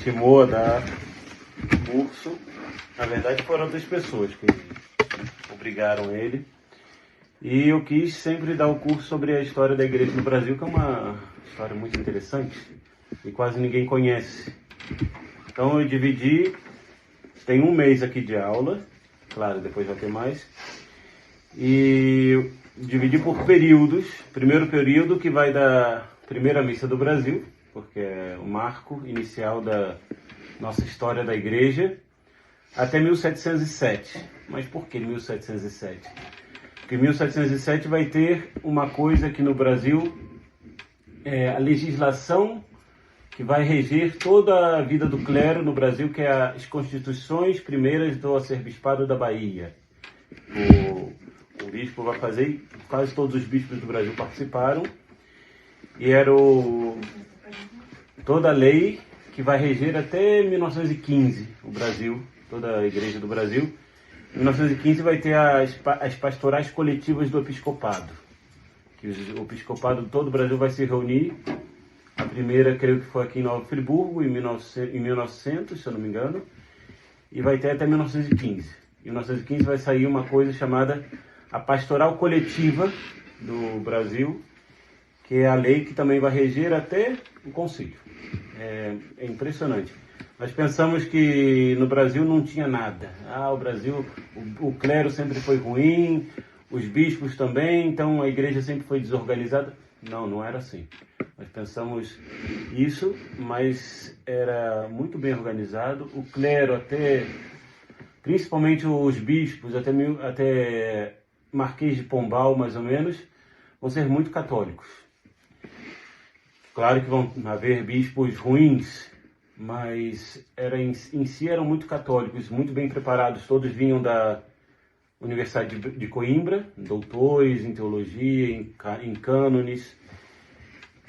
intimou a dar curso. Na verdade foram outras pessoas que obrigaram ele. E eu quis sempre dar o curso sobre a história da igreja no Brasil, que é uma história muito interessante e quase ninguém conhece. Então eu dividi, tem um mês aqui de aula, claro, depois vai ter mais, e dividi por períodos. Primeiro período que vai da primeira missa do Brasil, porque é o marco inicial da nossa história da igreja, até 1707. Mas por que 1707? Porque em 1707 vai ter uma coisa aqui no Brasil, a legislação que vai reger toda a vida do clero no Brasil, que é as constituições primeiras do arcebispado da Bahia. O bispo vai fazer, quase todos os bispos do Brasil participaram, e era toda a lei que vai reger até 1915 o Brasil, toda a igreja do Brasil. Em 1915 vai ter as pastorais coletivas do episcopado, que o episcopado de todo o Brasil vai se reunir. A primeira, creio que foi aqui em Nova Friburgo, em 1900, se eu não me engano, e vai ter até 1915. Em 1915 vai sair uma coisa chamada a Pastoral Coletiva do Brasil, que é a lei que também vai reger até o concílio. É impressionante. Nós pensamos que no Brasil não tinha nada. O Brasil, o clero sempre foi ruim, os bispos também, então a igreja sempre foi desorganizada. Não, não era assim. Nós pensamos isso, mas era muito bem organizado. O clero, principalmente os bispos, até Marquês de Pombal, mais ou menos, vão ser muito católicos. Claro que vão haver bispos ruins, mas em si eram muito católicos, muito bem preparados. Todos vinham da Universidade de Coimbra, doutores em teologia, em cânones.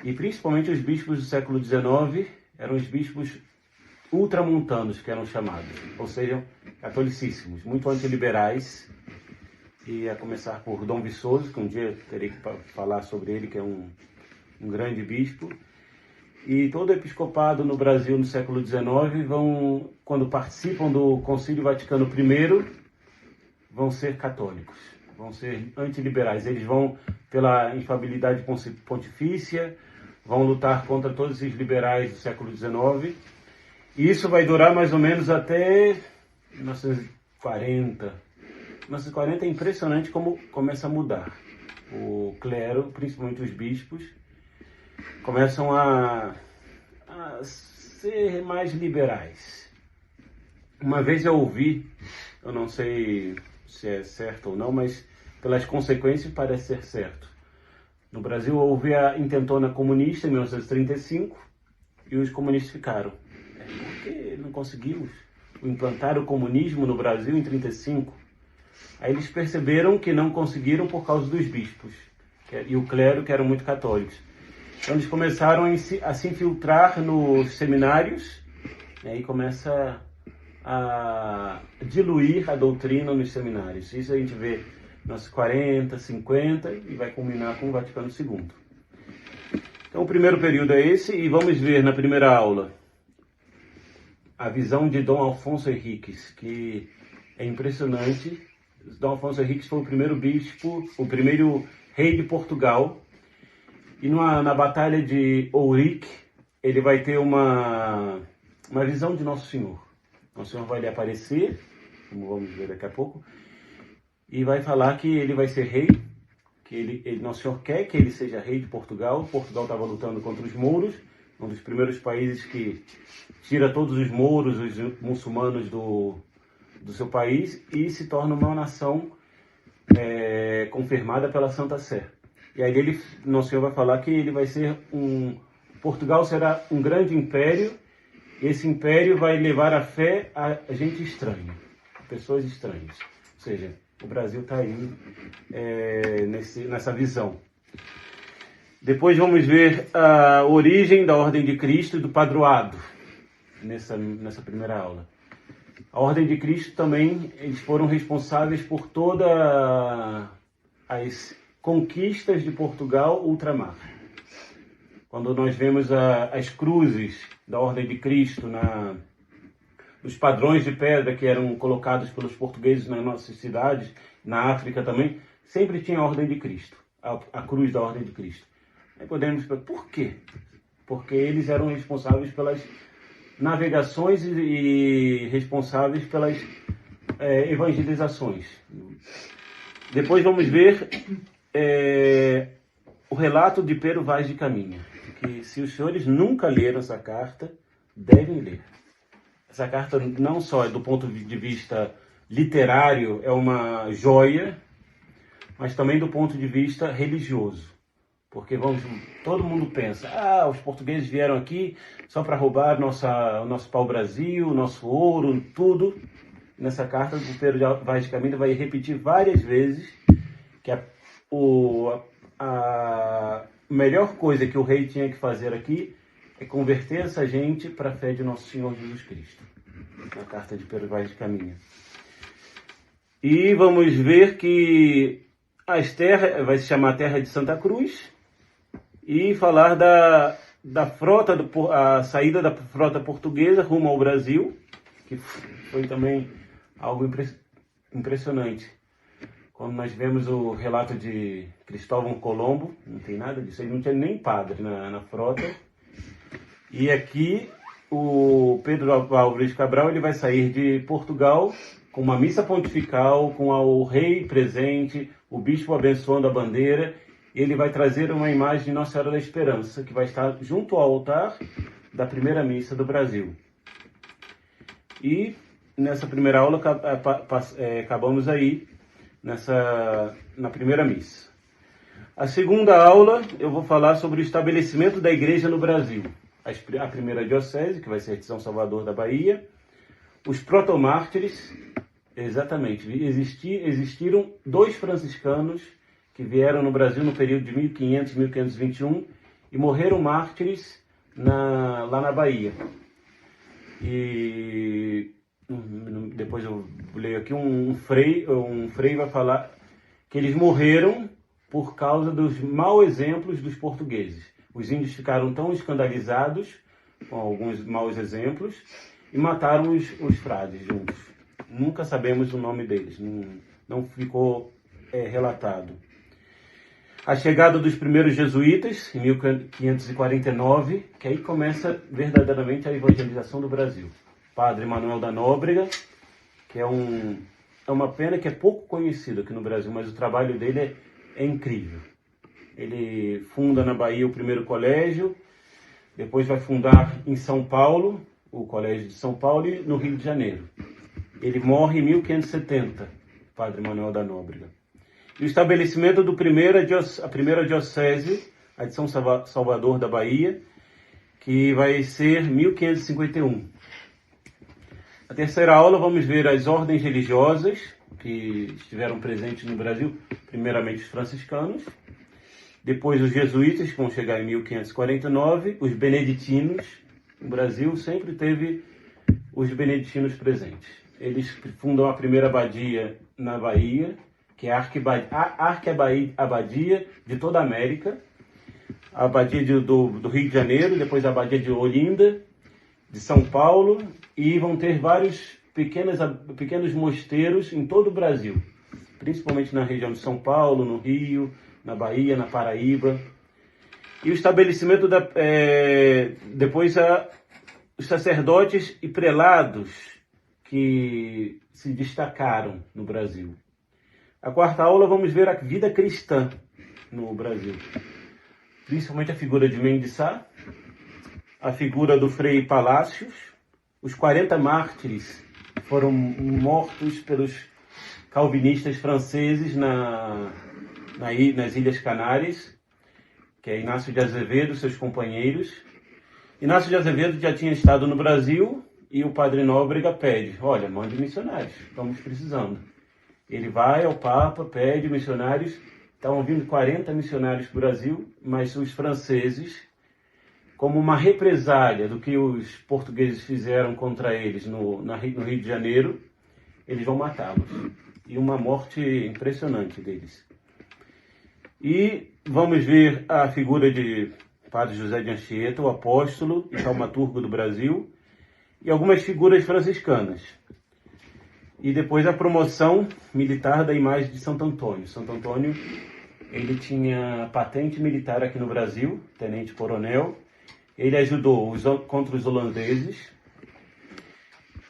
E principalmente os bispos do século XIX eram os bispos ultramontanos, que eram chamados, ou seja, catolicíssimos, muito antiliberais. E a começar por Dom Viçoso, que um dia terei que falar sobre ele, que é um grande bispo. E todo o episcopado no Brasil no século XIX quando participam do Concílio Vaticano I, vão ser católicos, vão ser antiliberais. Eles vão pela infalibilidade pontifícia, vão lutar contra todos esses liberais do século XIX. E isso vai durar mais ou menos até 1940. 1940 é impressionante como começa a mudar. O clero, principalmente os bispos, começam a ser mais liberais. Uma vez eu ouvi, eu não sei se é certo ou não, mas pelas consequências parece ser certo. No Brasil houve a intentona comunista em 1935 e os comunistas ficaram. Por que não conseguimos implantar o comunismo no Brasil em 1935? Aí eles perceberam que não conseguiram por causa dos bispos e o clero, que eram muito católicos. Então eles começaram a se infiltrar nos seminários, né, e começa a diluir a doutrina nos seminários. Isso a gente vê nos 40, 50 e vai culminar com o Vaticano II. Então o primeiro período é esse, e vamos ver na primeira aula a visão de Dom Afonso Henriques, que é impressionante. Dom Afonso Henriques foi o primeiro bispo, o primeiro rei de Portugal. E na Batalha de Ourique, ele vai ter uma visão de Nosso Senhor. Nosso Senhor vai lhe aparecer, como vamos ver daqui a pouco, e vai falar que ele vai ser rei, que Nosso Senhor quer que ele seja rei de Portugal. Portugal estava lutando contra os mouros, um dos primeiros países que tira todos os mouros, os muçulmanos do seu país, e se torna uma nação confirmada pela Santa Sé. E aí Nosso Senhor vai falar que ele vai ser Portugal será um grande império. Esse império vai levar a fé a gente estranha, pessoas estranhas. Ou seja, o Brasil está aí nessa visão. Depois vamos ver a origem da Ordem de Cristo e do Padroado, nessa primeira aula. A Ordem de Cristo também, eles foram responsáveis por todas as conquistas de Portugal ultramar. quando nós vemos as cruzes da Ordem de Cristo nos padrões de pedra que eram colocados pelos portugueses nas nossas cidades, na África também, sempre tinha a Ordem de Cristo, a cruz da Ordem de Cristo. Aí podemos perguntar, por quê? Porque eles eram responsáveis pelas navegações e responsáveis pelas evangelizações. Depois vamos ver o relato de Pero Vaz de Caminha, que se os senhores nunca leram essa carta, devem ler. Essa carta não só do ponto de vista literário é uma joia, mas também do ponto de vista religioso. Porque todo mundo pensa, os portugueses vieram aqui só para roubar o nosso pau-brasil, nosso ouro, tudo. Nessa carta, o Pero Vaz de Caminha vai repetir várias vezes que a melhor coisa que o rei tinha que fazer aqui é converter essa gente para a fé de nosso Senhor Jesus Cristo. Na carta de Pero Vaz de Caminha. E vamos ver que as terras vai se chamar Terra de Santa Cruz e falar da frota, a saída da frota portuguesa rumo ao Brasil, que foi também algo impressionante. Quando nós vemos o relato de Cristóvão Colombo, não tem nada disso, ele não tinha nem padre na frota. E aqui o Pedro Álvares Cabral ele vai sair de Portugal com uma missa pontifical, com o rei presente, o bispo abençoando a bandeira. Ele vai trazer uma imagem de Nossa Senhora da Esperança, que vai estar junto ao altar da primeira missa do Brasil. E nessa primeira aula acabamos aí na primeira missa. A segunda aula eu vou falar sobre o estabelecimento da igreja no Brasil. A primeira diocese, que vai ser de São Salvador da Bahia. Os protomártires, exatamente, existiram 2 franciscanos que vieram no Brasil no período de 1500 e 1521 e morreram mártires lá na Bahia. E depois eu leio aqui, um frei vai falar que eles morreram por causa dos maus exemplos dos portugueses. Os índios ficaram tão escandalizados com alguns maus exemplos e mataram os frades juntos. Nunca sabemos o nome deles, não ficou relatado. A chegada dos primeiros jesuítas, em 1549, que aí começa verdadeiramente a evangelização do Brasil. Padre Manuel da Nóbrega, que é uma pena que é pouco conhecido aqui no Brasil, mas o trabalho dele é incrível. Ele funda na Bahia o primeiro colégio, depois vai fundar em São Paulo, o Colégio de São Paulo, e no Rio de Janeiro. Ele morre em 1570, Padre Manuel da Nóbrega. E o estabelecimento a primeira diocese, a de São Salvador da Bahia, que vai ser 1551. Na terceira aula vamos ver as ordens religiosas que estiveram presentes no Brasil, primeiramente os franciscanos, depois os jesuítas, que vão chegar em 1549, os beneditinos. O Brasil sempre teve os beneditinos presentes. Eles fundam a primeira abadia na Bahia, que é a arquiabadia de toda a América, a abadia do Rio de Janeiro, depois a abadia de Olinda, de São Paulo, e vão ter vários pequenos mosteiros em todo o Brasil, principalmente na região de São Paulo, no Rio, na Bahia, na Paraíba. E o estabelecimento depois os sacerdotes e prelados que se destacaram no Brasil. A quarta aula vamos ver a vida cristã no Brasil, principalmente a figura de Mendes Sá, a figura do Frei Palácios. Os 40 mártires foram mortos pelos calvinistas franceses nas Ilhas Canárias, que é Inácio de Azevedo e seus companheiros. Inácio de Azevedo já tinha estado no Brasil e o Padre Nóbrega pede, olha, mande missionários, estamos precisando. Ele vai ao Papa, pede missionários, estavam vindo 40 missionários para o Brasil, mas os franceses, como uma represália do que os portugueses fizeram contra eles no Rio de Janeiro, eles vão matá-los. E uma morte impressionante deles. E vamos ver a figura de Padre José de Anchieta, o apóstolo e taumaturgo do Brasil, e algumas figuras franciscanas. E depois a promoção militar da imagem de Santo Antônio. Santo Antônio, ele tinha patente militar aqui no Brasil, tenente-coronel. Ele ajudou contra os holandeses.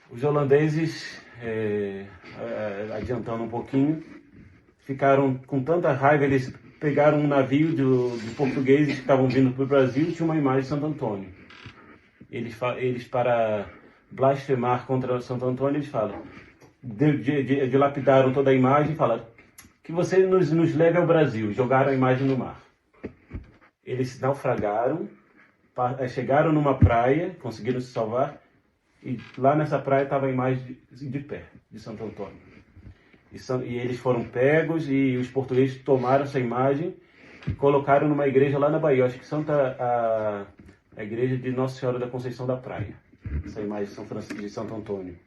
Os holandeses, adiantando um pouquinho, ficaram com tanta raiva, eles pegaram um navio de portugueses que estavam vindo para o Brasil e tinha uma imagem de Santo Antônio. Eles para blasfemar contra Santo Antônio, eles falam, dilapidaram toda a imagem e falaram que você nos leve ao Brasil. Jogaram a imagem no mar. Eles naufragaram, chegaram numa praia, conseguiram se salvar, e lá nessa praia estava a imagem de pé, de Santo Antônio. E eles foram pegos e os portugueses tomaram essa imagem e colocaram numa igreja lá na Bahia. Acho que a igreja de Nossa Senhora da Conceição da Praia. Essa imagem de Santo Antônio.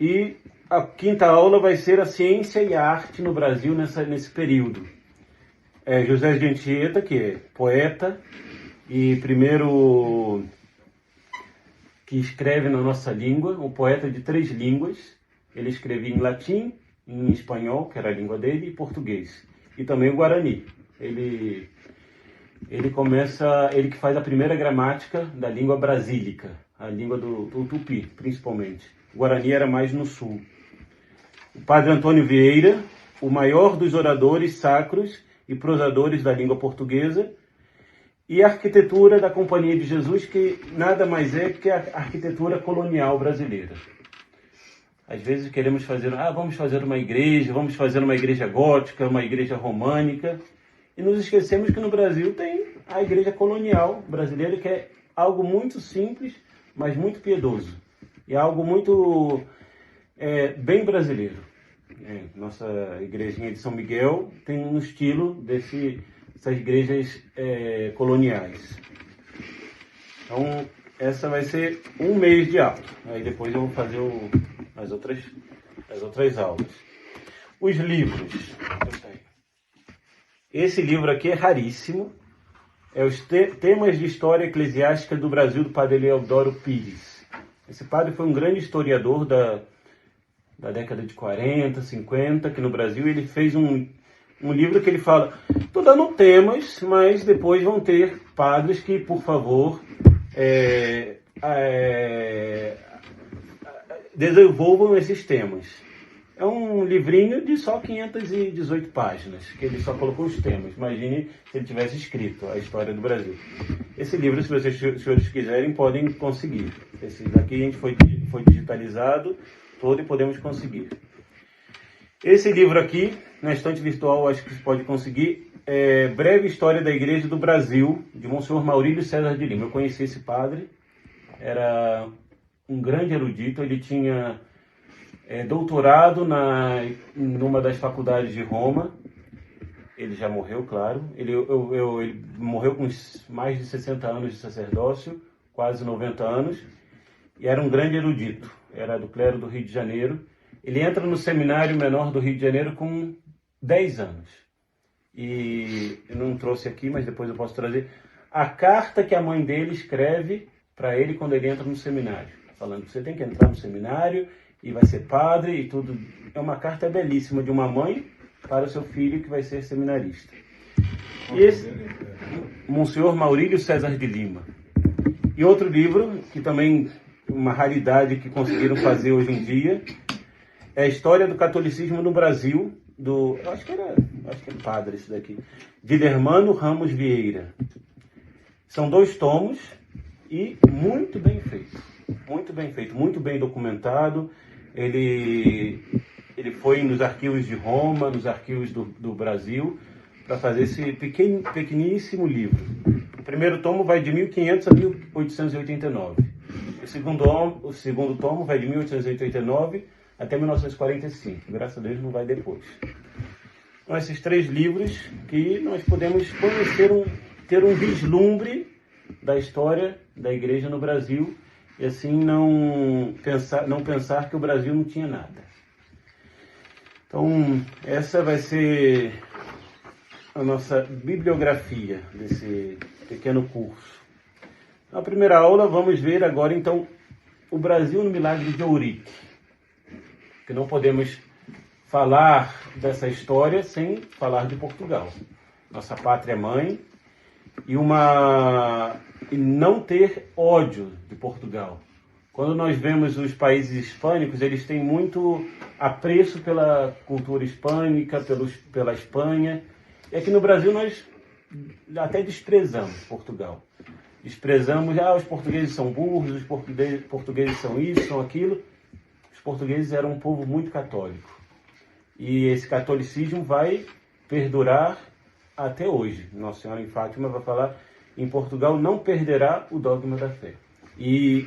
E a quinta aula vai ser a ciência e a arte no Brasil nesse período. José de Anchieta, que é poeta e primeiro que escreve na nossa língua, um poeta de 3 línguas. Ele escrevia em latim, em espanhol, que era a língua dele, e português. E também o Guarani. Ele que faz a primeira gramática da língua brasílica, a língua do Tupi, principalmente. O Guarani era mais no sul. O padre Antônio Vieira, o maior dos oradores sacros e prosadores da língua portuguesa, e a arquitetura da Companhia de Jesus, que nada mais é que a arquitetura colonial brasileira. Às vezes queremos vamos fazer uma igreja gótica, uma igreja românica, e nos esquecemos que no Brasil tem a igreja colonial brasileira, que é algo muito simples, mas muito piedoso. E algo muito bem brasileiro. Nossa igrejinha de São Miguel tem um estilo dessas igrejas coloniais. Então, essa vai ser um mês de aula. Aí depois eu vou fazer as outras aulas. Os livros que eu tenho. Esse livro aqui é raríssimo. É os Temas de História Eclesiástica do Brasil, do padre Eleodoro Pires. Esse padre foi um grande historiador da década de 40, 50, aqui no Brasil. Ele fez um livro que ele fala, estou dando temas, mas depois vão ter padres que, por favor, desenvolvam esses temas. É um livrinho de só 518 páginas, que ele só colocou os temas. Imagine se ele tivesse escrito a história do Brasil. Esse livro, se vocês senhores quiserem, podem conseguir. Esse daqui a gente foi digitalizado todo e podemos conseguir. Esse livro aqui, na estante virtual, acho que você pode conseguir, é Breve História da Igreja do Brasil, de Monsenhor Maurílio César de Lima. Eu conheci esse padre, era um grande erudito, ele tinha doutorado numa das faculdades de Roma. Ele já morreu, claro. Ele morreu com mais de 60 anos de sacerdócio, quase 90 anos, e era um grande erudito. Era do clero do Rio de Janeiro. Ele entra no seminário menor do Rio de Janeiro com 10 anos. E eu não trouxe aqui, mas depois eu posso trazer a carta que a mãe dele escreve para ele quando ele entra no seminário, falando que você tem que entrar no seminário e vai ser padre e tudo. É uma carta belíssima de uma mãe para o seu filho que vai ser seminarista. E esse, Monsenhor Maurílio César de Lima. E outro livro, que também uma raridade que conseguiram fazer hoje em dia, é a História do Catolicismo no Brasil, acho que é padre esse daqui, Guilhermano Ramos Vieira. São 2 tomos e muito bem feito, muito bem documentado. Ele foi nos arquivos de Roma, nos arquivos do Brasil, para fazer esse pequeníssimo livro. O primeiro tomo vai de 1500 a 1889. O segundo tomo vai de 1889 até 1945. Graças a Deus não vai depois. Então, esses 3 livros que nós podemos conhecer, ter um vislumbre da história da igreja no Brasil e assim não pensar que o Brasil não tinha nada. Então, essa vai ser a nossa bibliografia pequeno curso. Na primeira aula vamos ver agora então o Brasil no milagre de Ourique, que não podemos falar dessa história sem falar de Portugal, nossa pátria mãe, e não ter ódio de Portugal. Quando nós vemos os países hispânicos, eles têm muito apreço pela cultura hispânica, pela Espanha. E aqui no Brasil nós até desprezamos Portugal. Desprezamos, os portugueses são burros, os portugueses são isso, são aquilo. Os portugueses eram um povo muito católico. E esse catolicismo vai perdurar até hoje. Nossa Senhora em Fátima vai falar, em Portugal não perderá o dogma da fé. E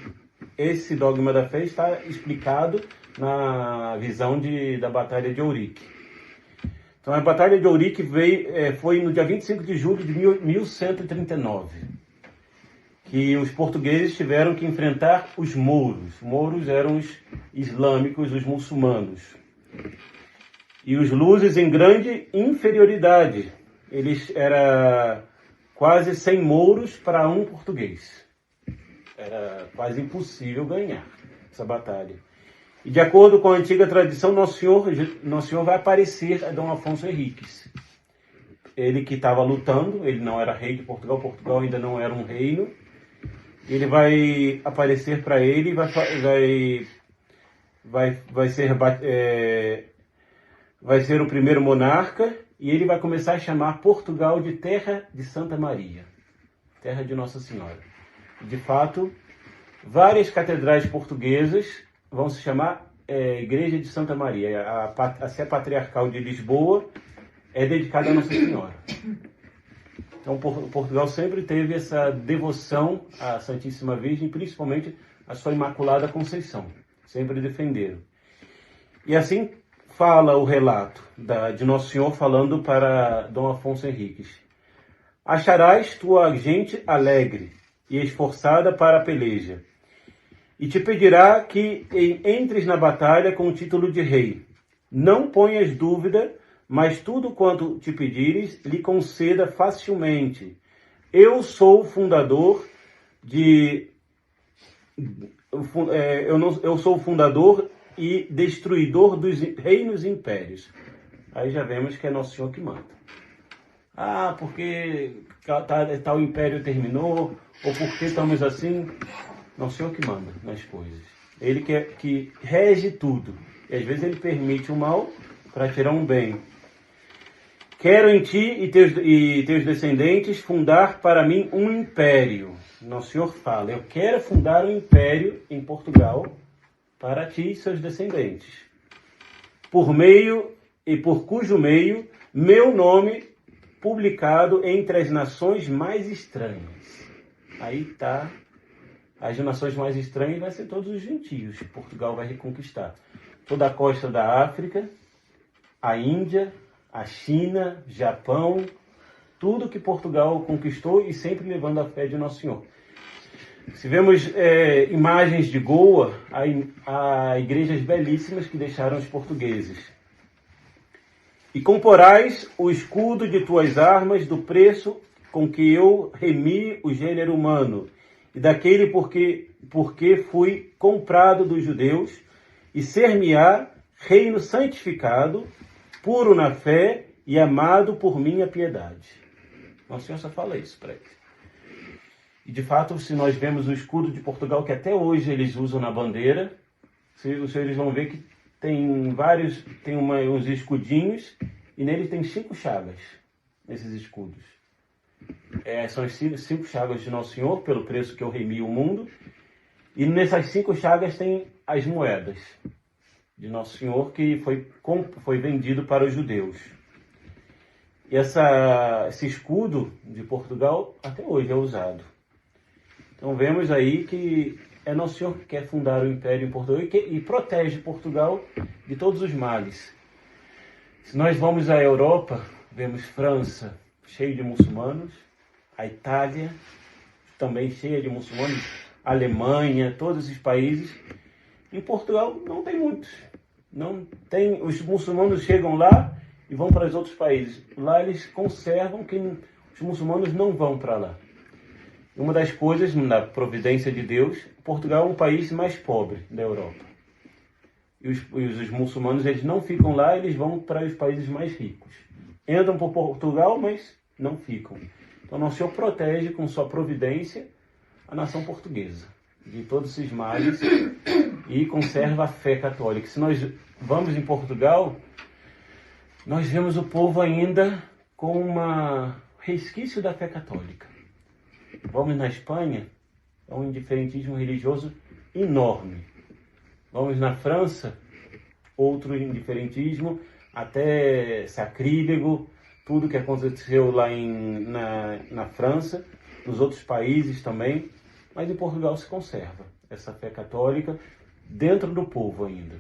esse dogma da fé está explicado na visão da Batalha de Ourique. Então a Batalha de Ourique foi no dia 25 de julho de 1139. Que os portugueses tiveram que enfrentar os mouros. Os mouros eram os islâmicos, os muçulmanos. E os luzes em grande inferioridade. Era quase 100 mouros para um português. Era quase impossível ganhar essa batalha. E de acordo com a antiga tradição, Nosso Senhor vai aparecer a Dom Afonso Henriques. Ele que estava lutando, ele não era rei de Portugal, Portugal ainda não era um reino. Ele vai aparecer para ele e vai ser o primeiro monarca, e ele vai começar a chamar Portugal de Terra de Santa Maria, Terra de Nossa Senhora. De fato, várias catedrais portuguesas vão se chamar Igreja de Santa Maria. A Sé Patriarcal de Lisboa é dedicada a Nossa Senhora. Então, Portugal sempre teve essa devoção à Santíssima Virgem, principalmente a sua Imaculada Conceição. Sempre defenderam. E assim fala o relato de Nosso Senhor falando para Dom Afonso Henriques. Acharás tua gente alegre e esforçada para a peleja, e te pedirá que entres na batalha com o título de rei. Não ponhas dúvida, mas tudo quanto te pedires, lhe conceda facilmente. Eu sou o fundador eu sou o fundador e destruidor dos reinos e impérios. Aí já vemos que é Nosso Senhor que manda. Porque tal império terminou, ou porque estamos assim. Nosso Senhor que manda nas coisas. Ele que rege tudo. E às vezes ele permite o mal para tirar um bem. Quero em ti e teus descendentes fundar para mim um império. Nosso Senhor fala, eu quero fundar um império em Portugal para ti e seus descendentes. Por cujo meio, meu nome publicado entre as nações mais estranhas. Aí está, as nações mais estranhas vai ser todos os gentios. Portugal vai reconquistar toda a costa da África, a Índia, a China, Japão, tudo que Portugal conquistou e sempre levando a fé de Nosso Senhor. Se vemos imagens de Goa, há igrejas belíssimas que deixaram os portugueses. E comporás o escudo de tuas armas do preço com que eu remi o gênero humano, e daquele porque fui comprado dos judeus, e ser-me-á reino santificado, puro na fé e amado por minha piedade. Nosso Senhor só fala isso para eles. E de fato, se nós vemos o escudo de Portugal, que até hoje eles usam na bandeira, os senhores vão ver que tem uns escudinhos, e neles tem 5 chagas, nesses escudos. São as 5 chagas de Nosso Senhor, pelo preço que eu remi o mundo, e nessas 5 chagas tem as moedas de Nosso Senhor, que foi vendido para os judeus. E esse escudo de Portugal até hoje é usado. Então vemos aí que é Nosso Senhor que quer fundar o Império em Portugal e protege Portugal de todos os males. Se nós vamos à Europa, vemos França cheia de muçulmanos, a Itália também cheia de muçulmanos, a Alemanha, todos esses países. Em Portugal não tem muitos. Não tem, os muçulmanos chegam lá e vão para os outros países. Lá eles conservam que os muçulmanos não vão para lá. Uma das coisas, na providência de Deus, Portugal é um país mais pobre da Europa. E os muçulmanos, eles não ficam lá, eles vão para os países mais ricos. Entram por Portugal, mas não ficam. Então, Nosso Senhor protege com sua providência a nação portuguesa de todos esses males e conserva a fé católica. Se nós vamos em Portugal, nós vemos o povo ainda com um resquício da fé católica. Vamos na Espanha, é um indiferentismo religioso enorme. Vamos na França, outro indiferentismo, até sacrílego, tudo que aconteceu lá na França, nos outros países também, mas em Portugal se conserva essa fé católica dentro do povo ainda.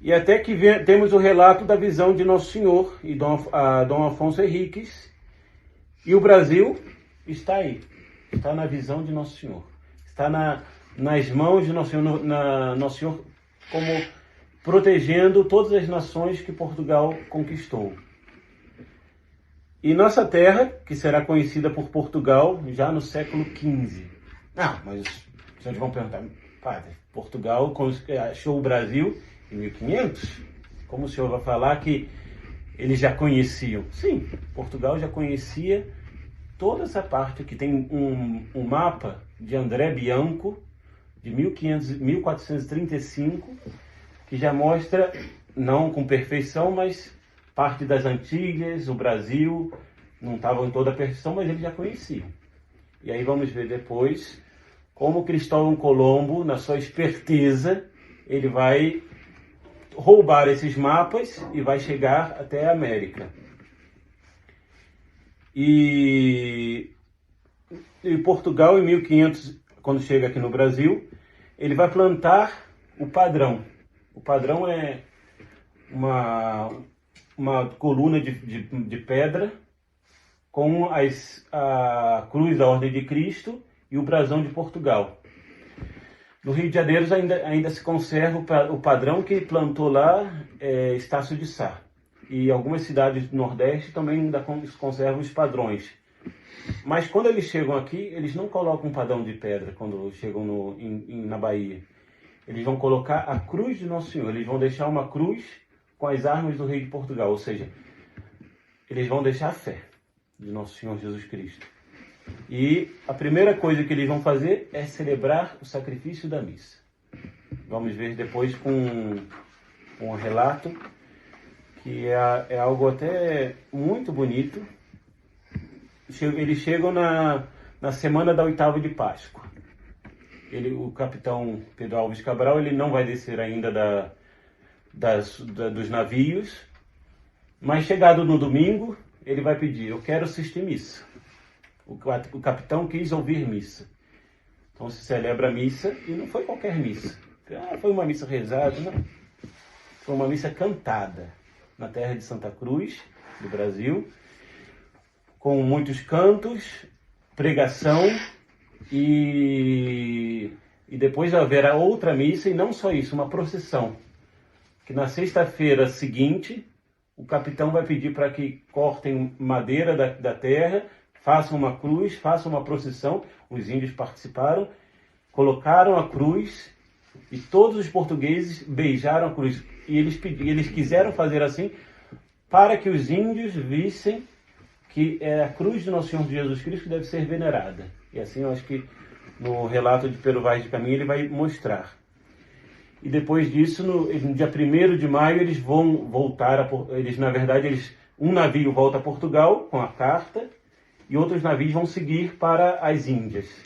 E até que temos o relato da visão de Nosso Senhor e Dom Afonso Henriques, e o Brasil está aí, está na visão de Nosso Senhor, está nas mãos de Nosso Senhor, Nosso Senhor como protegendo todas as nações que Portugal conquistou. E nossa terra, que será conhecida por Portugal já no século XV. Ah, mas vocês vão perguntar, padre, Portugal achou o Brasil em 1500? Como o senhor vai falar que eles já conheciam? Sim, Portugal já conhecia toda essa parte. Aqui tem um mapa de André Bianco, de 1435, que já mostra, não com perfeição, mas parte das Antilhas, o Brasil, não estavam em toda a perfeição, mas eles já conheciam. E aí vamos ver depois como Cristóvão Colombo, na sua esperteza, ele vai roubar esses mapas e vai chegar até a América. E Portugal, em 1500, quando chega aqui no Brasil, ele vai plantar o padrão. O padrão é uma coluna de pedra com a cruz da Ordem de Cristo e o brasão de Portugal. No Rio de Janeiro ainda se conserva o padrão que plantou lá, Estácio de Sá. E algumas cidades do Nordeste também ainda conservam os padrões. Mas quando eles chegam aqui, eles não colocam um padrão de pedra quando chegam na Bahia. Eles vão colocar a cruz de Nosso Senhor. Eles vão deixar uma cruz com as armas do rei de Portugal. Ou seja, eles vão deixar a fé de Nosso Senhor Jesus Cristo. E a primeira coisa que eles vão fazer é celebrar o sacrifício da missa. Vamos ver depois com um relato que é algo até muito bonito. Eles chegam na semana da 8ª de Páscoa. O capitão Pedro Alves Cabral, ele não vai descer ainda dos navios, mas chegado no domingo, ele vai pedir: eu quero assistir missa. O capitão quis ouvir missa. Então se celebra a missa, e não foi qualquer missa. Foi uma missa rezada, não. Foi uma missa cantada na terra de Santa Cruz, do Brasil, com muitos cantos, pregação, e depois haverá outra missa, e não só isso, uma procissão. Que na sexta-feira seguinte, o capitão vai pedir para que cortem madeira da terra, façam uma cruz, façam uma procissão. Os índios participaram, colocaram a cruz, e todos os portugueses beijaram a cruz. E eles quiseram fazer assim para que os índios vissem que é a cruz de Nosso Senhor Jesus Cristo que deve ser venerada. E assim eu acho que no relato de Pero Vaz de Caminha ele vai mostrar. E depois disso, no dia 1º de maio, eles vão voltar, um navio volta a Portugal com a carta, e outros navios vão seguir para as Índias,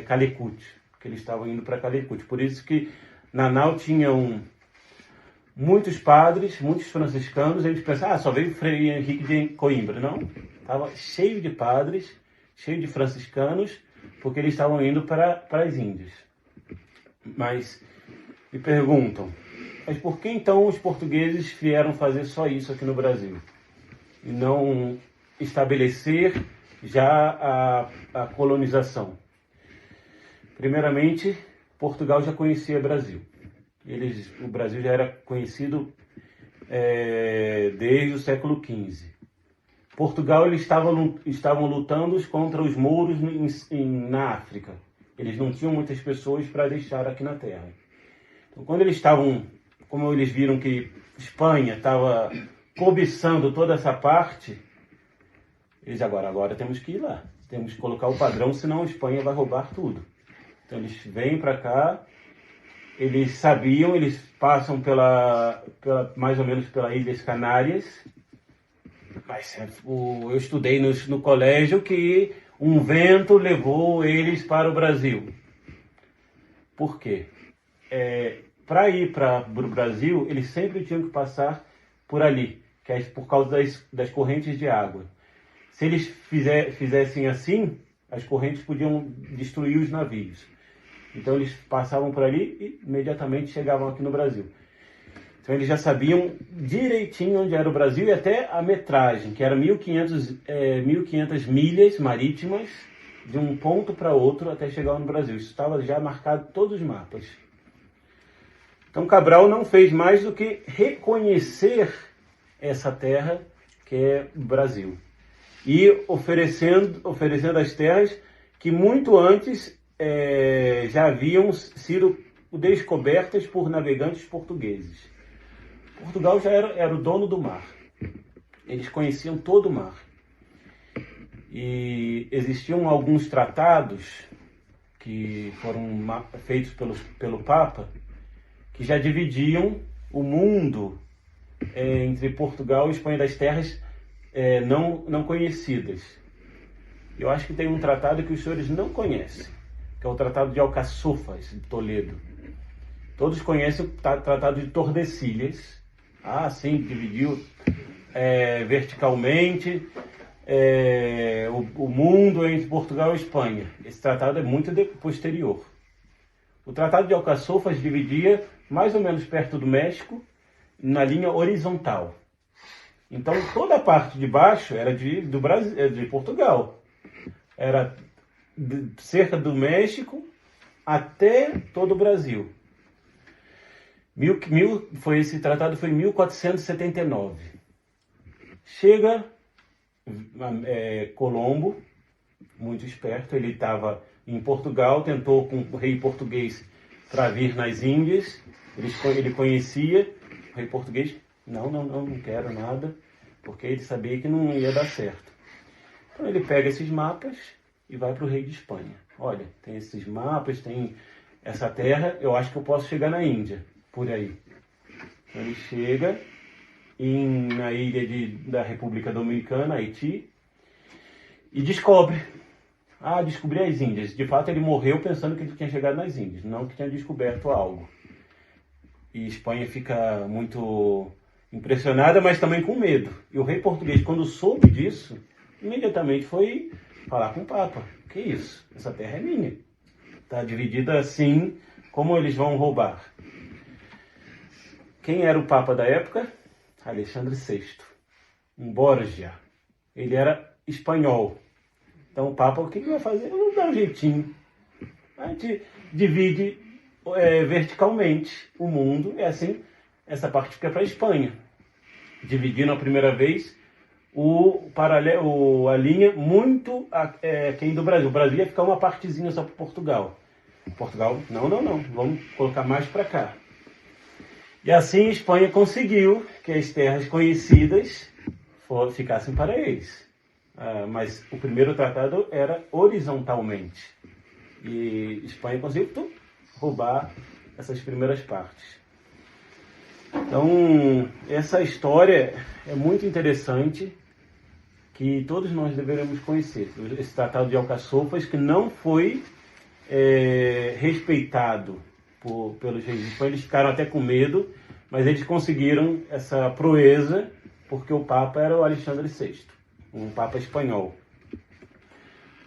Calicut, que eles estavam indo para Calicut. Por isso que na nau tinham muitos padres, muitos franciscanos. Eles pensaram, só veio Frei Henrique de Coimbra. Não, estava cheio de padres, cheio de franciscanos, porque eles estavam indo para as Índias. Mas me perguntam, mas por que então os portugueses vieram fazer só isso aqui no Brasil? E não estabelecer já a colonização? Primeiramente, Portugal já conhecia o Brasil. O Brasil já era conhecido desde o século XV. Portugal eles estavam lutando contra os mouros na África. Eles não tinham muitas pessoas para deixar aqui na terra. Então, quando eles estavam, como eles viram que Espanha estava cobiçando toda essa parte, eles agora temos que ir lá. Temos que colocar o padrão, senão a Espanha vai roubar tudo. Então eles vêm para cá, eles sabiam, eles passam mais ou menos pelas Ilhas Canárias. Mas eu estudei no colégio que um vento levou eles para o Brasil. Por quê? Para ir para o Brasil, eles sempre tinham que passar por ali, que é por causa das correntes de água. Se eles fizessem assim, as correntes podiam destruir os navios. Então eles passavam por ali e imediatamente chegavam aqui no Brasil. Então eles já sabiam direitinho onde era o Brasil e até a metragem, que era 1.500 milhas marítimas de um ponto para outro até chegar no Brasil. Isso estava já marcado em todos os mapas. Então Cabral não fez mais do que reconhecer essa terra que é o Brasil e oferecendo as terras que muito antes já haviam sido descobertas por navegantes portugueses. Portugal já era o dono do mar. Eles conheciam todo o mar. E existiam alguns tratados que foram feitos pelo Papa que já dividiam o mundo entre Portugal e Espanha, das terras não conhecidas. Eu acho que tem um tratado que os senhores não conhecem, que é o Tratado de Alcaçofas, de Toledo. Todos conhecem o Tratado de Tordesilhas. Sim, dividiu verticalmente o mundo entre Portugal e Espanha. Esse tratado é muito posterior. O Tratado de Alcaçofas dividia mais ou menos perto do México, na linha horizontal. Então toda a parte de baixo era de Portugal. Era cerca do México até todo o Brasil. Esse tratado foi em 1479. Chega Colombo, muito esperto, ele estava em Portugal, tentou com o rei português para vir nas Índias, ele conhecia o rei português, não quero nada, porque ele sabia que não ia dar certo. Então ele pega esses mapas e vai para o rei de Espanha. Olha, tem esses mapas, tem essa terra, eu acho que eu posso chegar na Índia. Por aí. Então ele chega na ilha da República Dominicana, Haiti, e descobri as Índias. De fato, ele morreu pensando que ele tinha chegado nas Índias, não que tinha descoberto algo. E Espanha fica muito impressionada, mas também com medo. E o rei português, quando soube disso, imediatamente foi falar com o Papa. Que isso? Essa terra é minha. Está dividida assim, como eles vão roubar? Quem era o Papa da época? Alexandre VI, um Borgia. Ele era espanhol. Então o Papa, o que vai fazer? Não dá um jeitinho. A gente divide verticalmente o mundo, é assim, essa parte fica para a Espanha. Dividindo a primeira vez a linha muito aquém do Brasil. O Brasil ia ficar uma partezinha só para Portugal. Portugal, não, vamos colocar mais para cá. E assim a Espanha conseguiu que as terras conhecidas ficassem para eles. Mas o primeiro tratado era horizontalmente. E Espanha conseguiu roubar essas primeiras partes. Então, essa história é muito interessante, que todos nós deveremos conhecer. Esse tratado de Alcaçofas, que não foi respeitado pelos reis de Espanha. Eles ficaram até com medo, mas eles conseguiram essa proeza porque o Papa era o Alexandre VI, um Papa espanhol.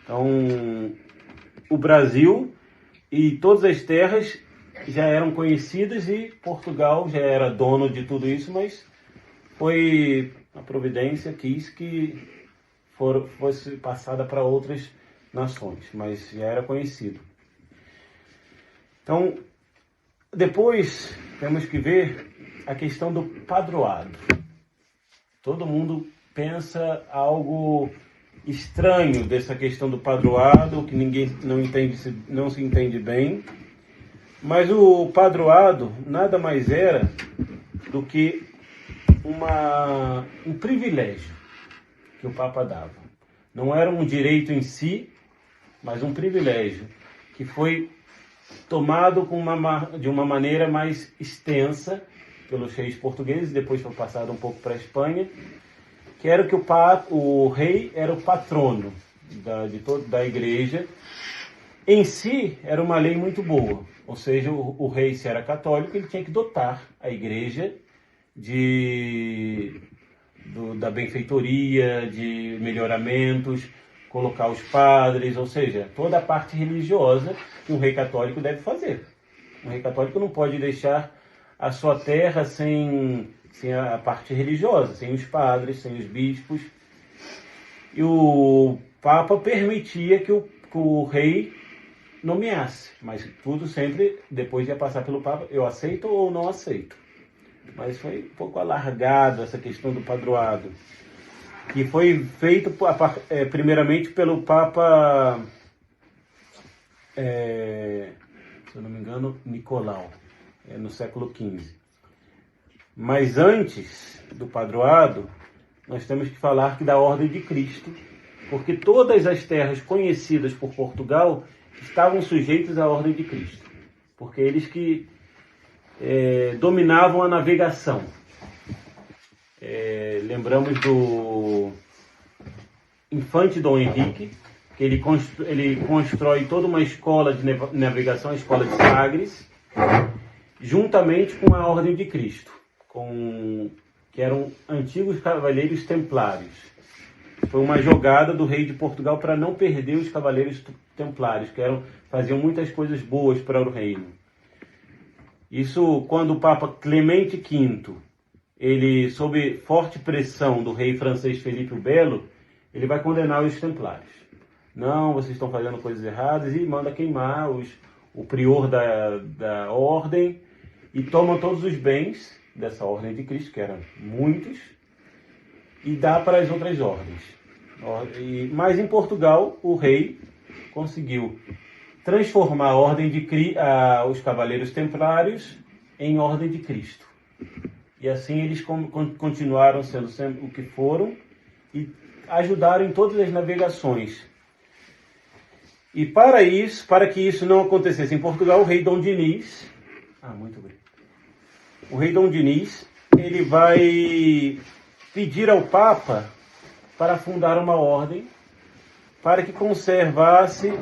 Então, o Brasil e todas as terras já eram conhecidas e Portugal já era dono de tudo isso, mas a providência quis que fosse passada para outras nações, mas já era conhecido. Então, depois temos que ver a questão do padroado. Todo mundo pensa algo estranho dessa questão do padroado, que ninguém não se entende bem. Mas o padroado nada mais era do que um privilégio que o Papa dava. Não era um direito em si, mas um privilégio que foi tomado de uma maneira mais extensa pelos reis portugueses, depois foi passado um pouco para a Espanha, que era que o rei era o patrono da igreja. Em si, era uma lei muito boa, ou seja, o rei, se era católico, ele tinha que dotar a igreja da benfeitoria, de melhoramentos, colocar os padres, ou seja, toda a parte religiosa que um rei católico deve fazer. Um rei católico não pode deixar a sua terra sem a parte religiosa, sem os padres, sem os bispos. E o Papa permitia que o rei nomeasse, mas tudo sempre depois ia passar pelo Papa, eu aceito ou não aceito. Mas foi um pouco alargado essa questão do padroado, que foi feito primeiramente pelo Papa, se eu não me engano, Nicolau, no século XV. Mas antes do padroado, nós temos que falar da Ordem de Cristo, porque todas as terras conhecidas por Portugal estavam sujeitas à Ordem de Cristo, porque eles que dominavam a navegação. Lembramos do Infante Dom Henrique, que ele constrói toda uma escola de navegação, a Escola de Sagres, juntamente com a Ordem de Cristo, que eram antigos cavaleiros templários. Foi uma jogada do rei de Portugal para não perder os cavaleiros templários, que faziam muitas coisas boas para o reino. Isso quando o Papa Clemente V, ele, sob forte pressão do rei francês Felipe o Belo, ele vai condenar os templários. Não, vocês estão fazendo coisas erradas, e manda queimar o prior da ordem, e toma todos os bens dessa Ordem de Cristo, que eram muitos, e dá para as outras ordens. Mas em Portugal, o rei conseguiu transformar a Ordem os Cavaleiros Templários em Ordem de Cristo. E assim eles continuaram sendo o que foram e ajudaram em todas as navegações. E para que isso não acontecesse em Portugal, o rei Dom Dinis, o rei Dom Dinis, ele vai pedir ao Papa para fundar uma ordem para que conservasse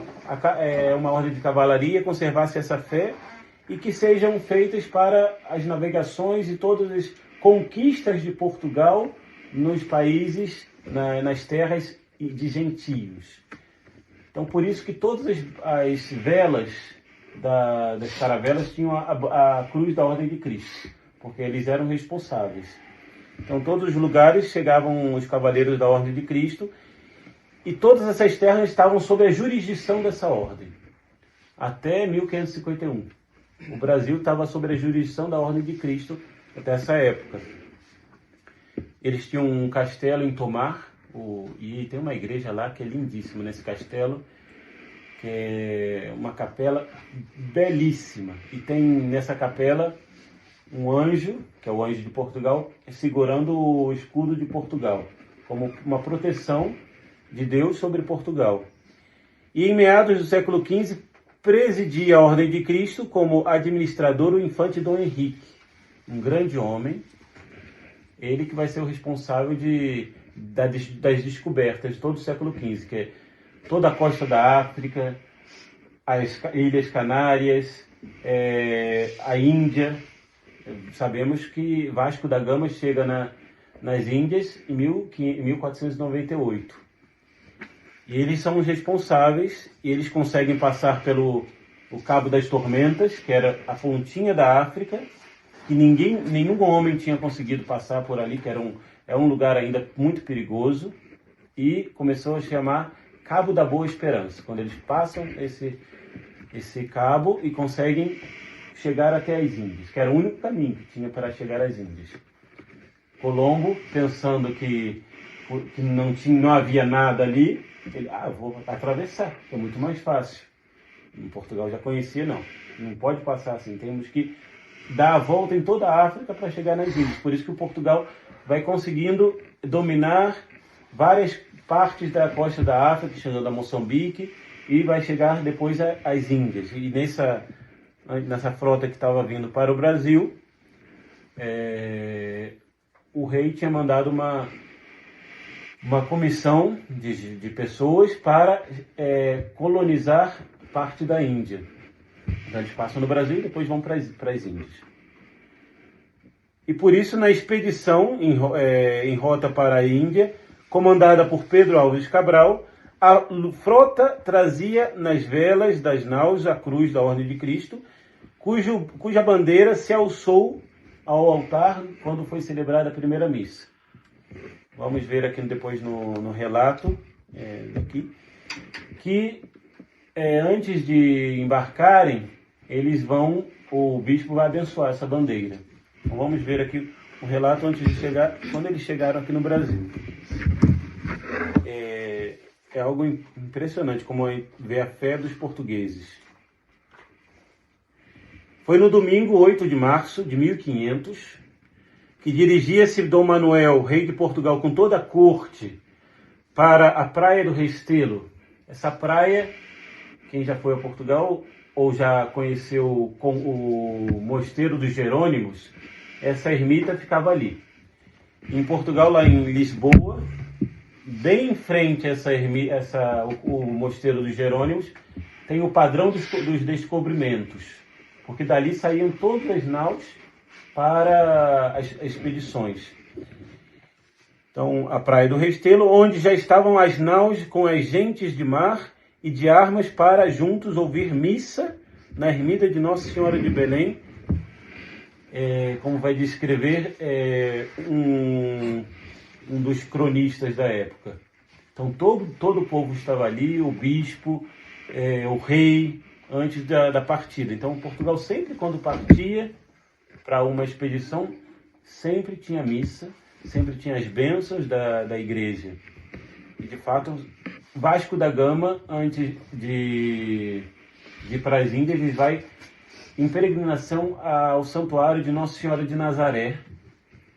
uma ordem de cavalaria, conservasse essa fé e que sejam feitas para as navegações e todas as conquistas de Portugal nos países, nas terras de gentios. Então, por isso que todas as velas das caravelas tinham a cruz da Ordem de Cristo, porque eles eram responsáveis. Então, todos os lugares chegavam os cavaleiros da Ordem de Cristo, e todas essas terras estavam sob a jurisdição dessa ordem, até 1551. O Brasil estava sob a jurisdição da Ordem de Cristo até essa época. Eles tinham um castelo em Tomar, e tem uma igreja lá que é lindíssima nesse castelo, que é uma capela belíssima. E tem nessa capela um anjo, que é o anjo de Portugal, segurando o escudo de Portugal, como uma proteção de Deus sobre Portugal. E em meados do século XV, presidia a Ordem de Cristo como administrador o Infante Dom Henrique, um grande homem, ele que vai ser o responsável das descobertas de todo o século XV, que é toda a costa da África, as Ilhas Canárias, a Índia. Sabemos que Vasco da Gama chega nas Índias em 1498. E eles são os responsáveis, e eles conseguem passar pelo o Cabo das Tormentas, que era a pontinha da África, que nenhum homem tinha conseguido passar por ali, que é um lugar ainda muito perigoso, e começou a chamar Cabo da Boa Esperança, quando eles passam esse cabo e conseguem chegar até as Índias, que era o único caminho que tinha para chegar às Índias. Colombo, pensando que que não havia nada ali, ele, vou atravessar, é muito mais fácil. Em Portugal já conhecia, não pode passar assim, temos que dar a volta em toda a África para chegar nas Índias. Por isso que o Portugal vai conseguindo dominar várias partes da costa da África, chegando a Moçambique, e vai chegar depois às Índias. E nessa frota que estava vindo para o Brasil, o rei tinha mandado uma comissão de pessoas para colonizar parte da Índia. Então eles passam no Brasil e depois vão para as Índias. E por isso, na expedição em rota para a Índia, comandada por Pedro Álvares Cabral, a frota trazia nas velas das naus a cruz da Ordem de Cristo, cuja bandeira se alçou ao altar quando foi celebrada a primeira missa. Vamos ver aqui depois no relato aqui, que antes de embarcarem, o bispo vai abençoar essa bandeira. Então vamos ver aqui o relato quando eles chegaram aqui no Brasil. É algo impressionante como ver a fé dos portugueses. Foi no domingo 8 de março de 1500 que dirigia-se Dom Manuel, rei de Portugal, com toda a corte, para a Praia do Restelo. Essa praia, quem já foi a Portugal ou já conheceu o Mosteiro dos Jerônimos, essa ermita ficava ali. Em Portugal, lá em Lisboa, bem em frente a o Mosteiro dos Jerônimos, tem o padrão dos descobrimentos, porque dali saíam todas as naus para as expedições. Então, a Praia do Restelo, onde já estavam as naus com as gentes de mar e de armas para juntos ouvir missa na ermida de Nossa Senhora de Belém, como vai descrever um dos cronistas da época. Então todo o povo estava ali, o bispo, o rei, antes da partida. Então Portugal sempre, quando partia para uma expedição, sempre tinha missa, sempre tinha as bênçãos da igreja. E de fato, Vasco da Gama, antes de ir para as Índias, ele vai em peregrinação ao santuário de Nossa Senhora de Nazaré,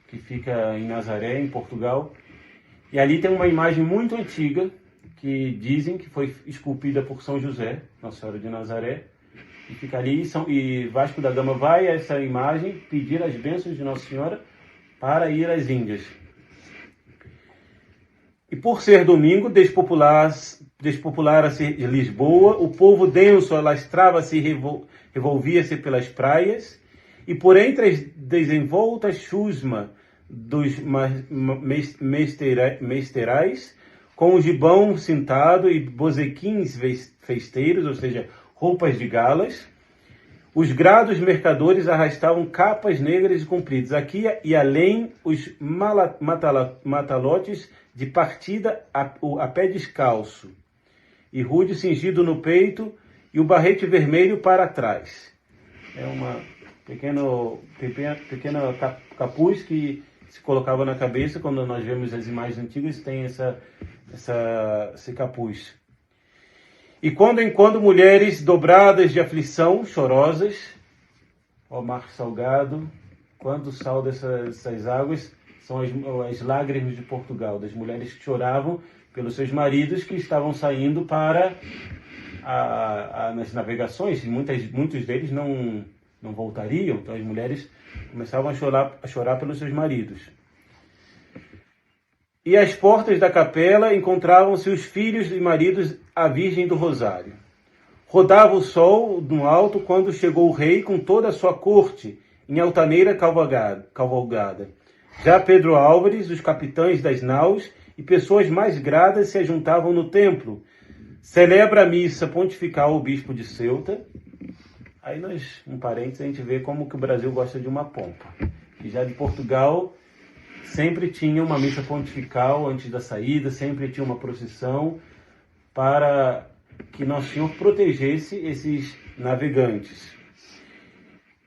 que fica em Nazaré, em Portugal. E ali tem uma imagem muito antiga, que dizem que foi esculpida por São José, Nossa Senhora de Nazaré, e fica ali, e Vasco da Gama vai a essa imagem pedir as bênçãos de Nossa Senhora para ir às Índias. E por ser domingo, despopulara-se Lisboa, o povo denso alastrava-se e revolvia-se pelas praias, e por entre as desenvoltas chusma dos mesteirais, com o gibão cintado e bozequins festeiros, ou seja, roupas de galas, os grados mercadores arrastavam capas negras e compridas. Aqui e além, os matalotes de partida a pé descalço, e rude cingido no peito, e o barrete vermelho para trás. É uma pequena capuz que se colocava na cabeça. Quando nós vemos as imagens antigas, tem esse capuz. E quando em quando mulheres dobradas de aflição, chorosas, ó mar salgado, quando o sal dessas águas são as lágrimas de Portugal, das mulheres que choravam pelos seus maridos que estavam saindo para nas navegações, e muitos deles não voltariam, então as mulheres começavam a chorar pelos seus maridos. E às portas da capela encontravam-se os filhos e maridos à Virgem do Rosário. Rodava o sol no alto quando chegou o rei com toda a sua corte, em altaneira cavalgada. Já Pedro Álvares, os capitães das naus e pessoas mais gradas se ajuntavam no templo. Celebra a missa pontifical o bispo de Ceuta. Aí um parênteses, a gente vê como que o Brasil gosta de uma pompa. E já de Portugal, sempre tinha uma missa pontifical antes da saída, sempre tinha uma procissão para que Nosso Senhor protegesse esses navegantes.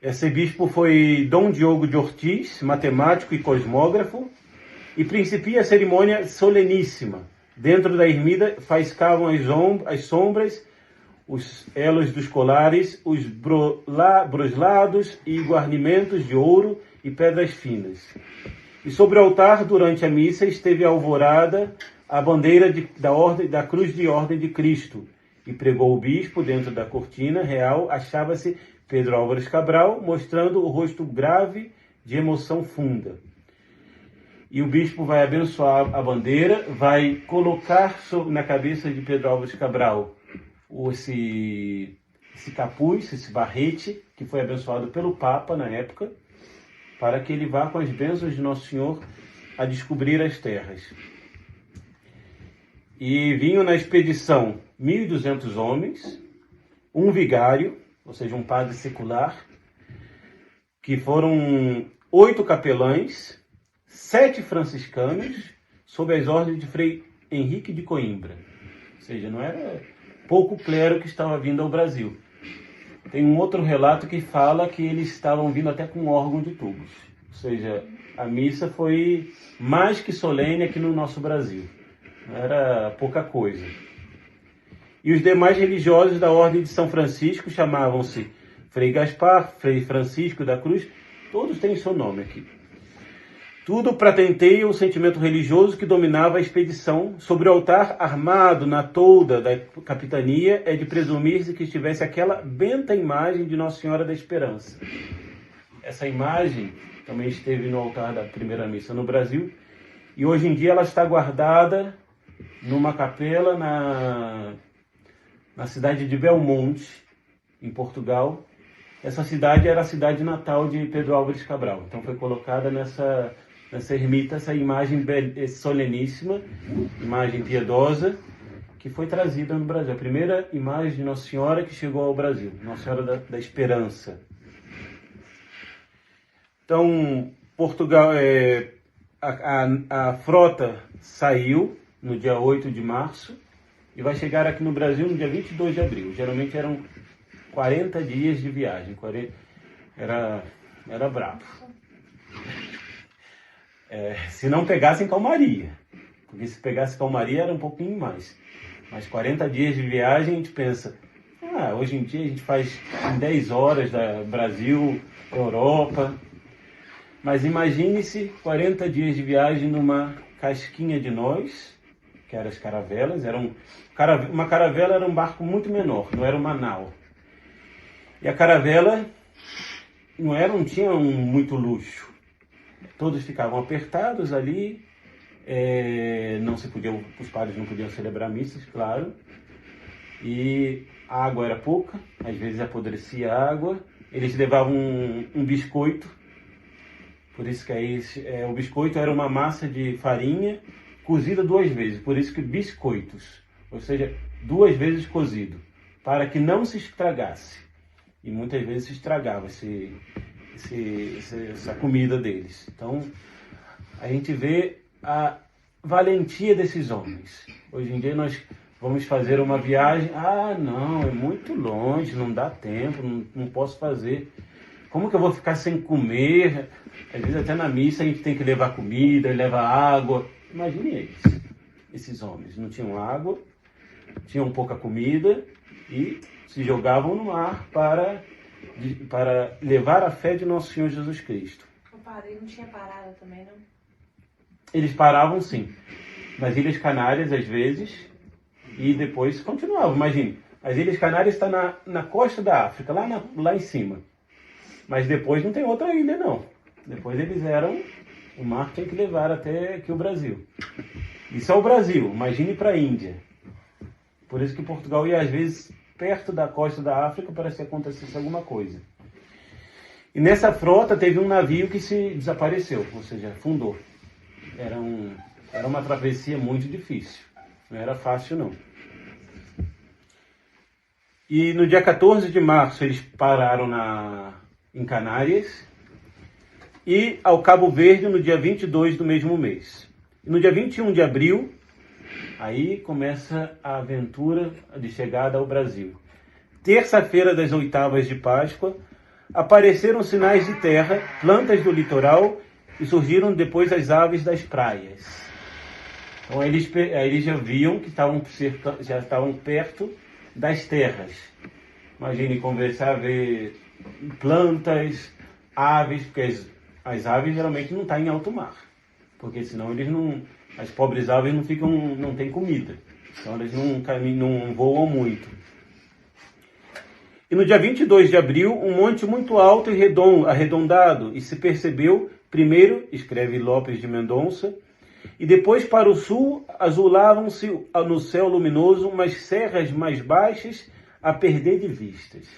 Esse bispo foi Dom Diogo de Ortiz, matemático e cosmógrafo, E principia a cerimônia soleníssima. Dentro da ermida faiscavam as sombras, os elos dos colares, os broslados e guarnimentos de ouro e pedras finas. E sobre o altar, durante a missa, esteve alvorada a bandeira da Cruz de Ordem de Cristo. E pregou o bispo, dentro da cortina real, achava-se Pedro Álvares Cabral, mostrando o rosto grave de emoção funda. E o bispo vai abençoar a bandeira, vai colocar na cabeça de Pedro Álvares Cabral esse capuz, esse barrete, que foi abençoado pelo Papa na época, para que ele vá com as bênçãos de Nosso Senhor a descobrir as terras. E vinham na expedição 1.200 homens, um vigário, ou seja, um padre secular, que foram 8 capelães, 7 franciscanos, sob as ordens de Frei Henrique de Coimbra. Ou seja, não era pouco clero que estava vindo ao Brasil. Tem um outro relato que fala que eles estavam vindo até com órgão de tubos. Ou seja, a missa foi mais que solene aqui no nosso Brasil. Não era pouca coisa. E os demais religiosos da Ordem de São Francisco chamavam-se Frei Gaspar, Frei Francisco da Cruz, todos têm seu nome aqui. Tudo pratenteia o sentimento religioso que dominava a expedição. Sobre o altar armado na tolda da capitania, é de presumir-se que estivesse aquela benta imagem de Nossa Senhora da Esperança. Essa imagem também esteve no altar da primeira missa no Brasil, e hoje em dia ela está guardada numa capela na cidade de Belmonte, em Portugal. Essa cidade era a cidade natal de Pedro Álvares Cabral. Então foi colocada nessa ermita essa imagem soleníssima, imagem piedosa, que foi trazida no Brasil. A primeira imagem de Nossa Senhora que chegou ao Brasil, Nossa Senhora da Esperança. Então, Portugal, a frota saiu no dia 8 de março e vai chegar aqui no Brasil no dia 22 de abril. Geralmente eram 40 dias de viagem. Era brabo. Se não pegassem calmaria, porque se pegasse calmaria era um pouquinho mais. Mas 40 dias de viagem, a gente pensa, hoje em dia a gente faz em 10 horas da Brasil, Europa. Mas imagine-se 40 dias de viagem numa casquinha de nós, que eram as caravelas. Uma caravela era um barco muito menor, não era uma nau. E a caravela não tinha muito luxo. Todos ficavam apertados ali, os padres não podiam celebrar missas, claro. E a água era pouca, às vezes apodrecia a água. Eles levavam um biscoito. Por isso que o biscoito era uma massa de farinha cozida 2 vezes, por isso que biscoitos, ou seja, 2 vezes cozido, para que não se estragasse. E muitas vezes se estragava essa comida deles. Então, a gente vê a valentia desses homens. Hoje em dia nós vamos fazer uma viagem, não, é muito longe, não dá tempo, não posso fazer. Como que eu vou ficar sem comer? Às vezes até na missa a gente tem que levar comida, levar água. Imagine eles, esses homens. Não tinham água, tinham pouca comida e se jogavam no mar para levar a fé de Nosso Senhor Jesus Cristo. O padre não tinha parada também, não? Eles paravam sim, nas Ilhas Canárias às vezes, e depois continuavam. Imagine, as Ilhas Canárias estão na costa da África, lá em cima. Mas depois não tem outra ilha, não. Depois o mar tem que levar até aqui o Brasil. Isso é o Brasil, imagine para a Índia. Por isso que Portugal ia, às vezes, perto da costa da África para se acontecesse alguma coisa. E nessa frota teve um navio que se desapareceu, ou seja, afundou. Era uma travessia muito difícil. Não era fácil, não. E no dia 14 de março eles pararam em Canárias e ao Cabo Verde no dia 22 do mesmo mês. E no dia 21 de abril, aí começa a aventura de chegada ao Brasil. Terça-feira das 8º de Páscoa, apareceram sinais de terra, plantas do litoral e surgiram depois as aves das praias. Então eles já viam que já estavam perto das terras. Imagine conversar, ver plantas, aves, porque as aves geralmente não estão em alto mar, porque senão as pobres aves não têm comida, então eles não voam muito. E no dia 22 de abril, um monte muito alto e arredondado, e se percebeu, primeiro, escreve Lopes de Mendonça, e depois para o sul azulavam-se no céu luminoso umas serras mais baixas a perder de vistas.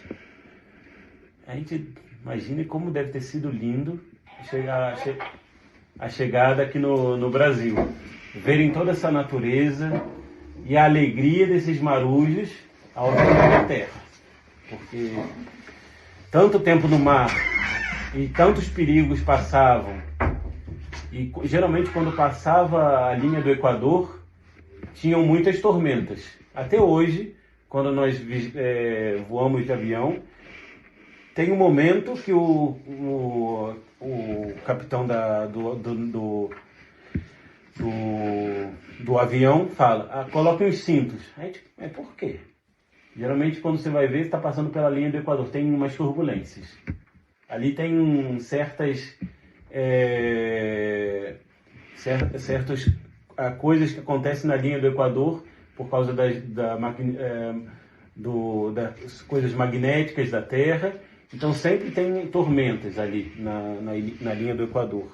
A gente imagina como deve ter sido lindo a chegada aqui no Brasil. Verem toda essa natureza e a alegria desses marujos ao redor da terra. Porque tanto tempo no mar e tantos perigos passavam. E geralmente quando passava a linha do Equador, tinham muitas tormentas. Até hoje, quando nós voamos de avião, tem um momento que o capitão do avião fala, coloquem os cintos. Aí, por quê? Geralmente quando você vai ver, está passando pela linha do Equador, tem umas turbulências. Ali tem certas coisas que acontecem na linha do Equador por causa das coisas magnéticas da Terra. Então sempre tem tormentas ali na linha do Equador.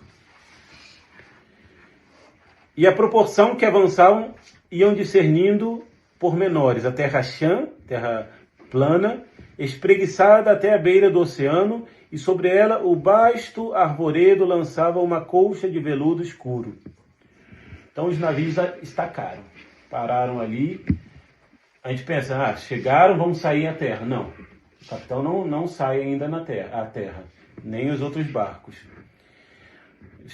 E a proporção que avançavam iam discernindo pormenores. A terra chã, terra plana, espreguiçada até a beira do oceano, e sobre ela o vasto arvoredo lançava uma colcha de veludo escuro. Então os navios estacaram, pararam ali. A gente pensa, chegaram, vamos sair à terra. Não, o capitão não sai ainda à terra, nem os outros barcos. Eles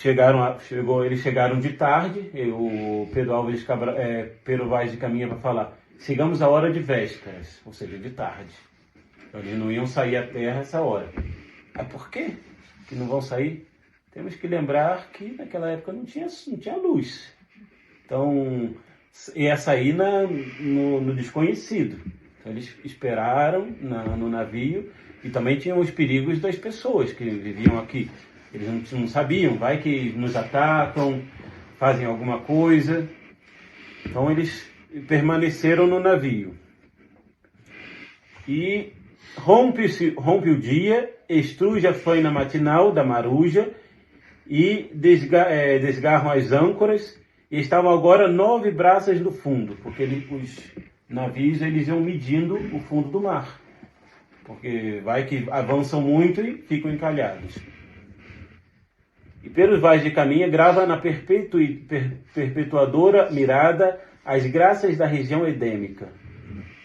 chegaram de tarde, o Pedro Vaz de Caminha para falar, chegamos à hora de vésperas, ou seja, de tarde. Então, eles não iam sair à terra essa hora. Por quê que não vão sair? Temos que lembrar que naquela época não tinha luz. Então, ia sair no desconhecido. Então, eles esperaram no navio e também tinham os perigos das pessoas que viviam aqui. Eles não sabiam, vai que nos atacam, fazem alguma coisa. Então eles permaneceram no navio. E rompe o dia, estruge a faina matinal da maruja e desgarram as âncoras. E estavam agora 9 braças do fundo, porque os navios eles iam medindo o fundo do mar. Porque vai que avançam muito e ficam encalhados. E Pedro Vaz de Caminha grava na perpetuadora mirada as graças da região edêmica.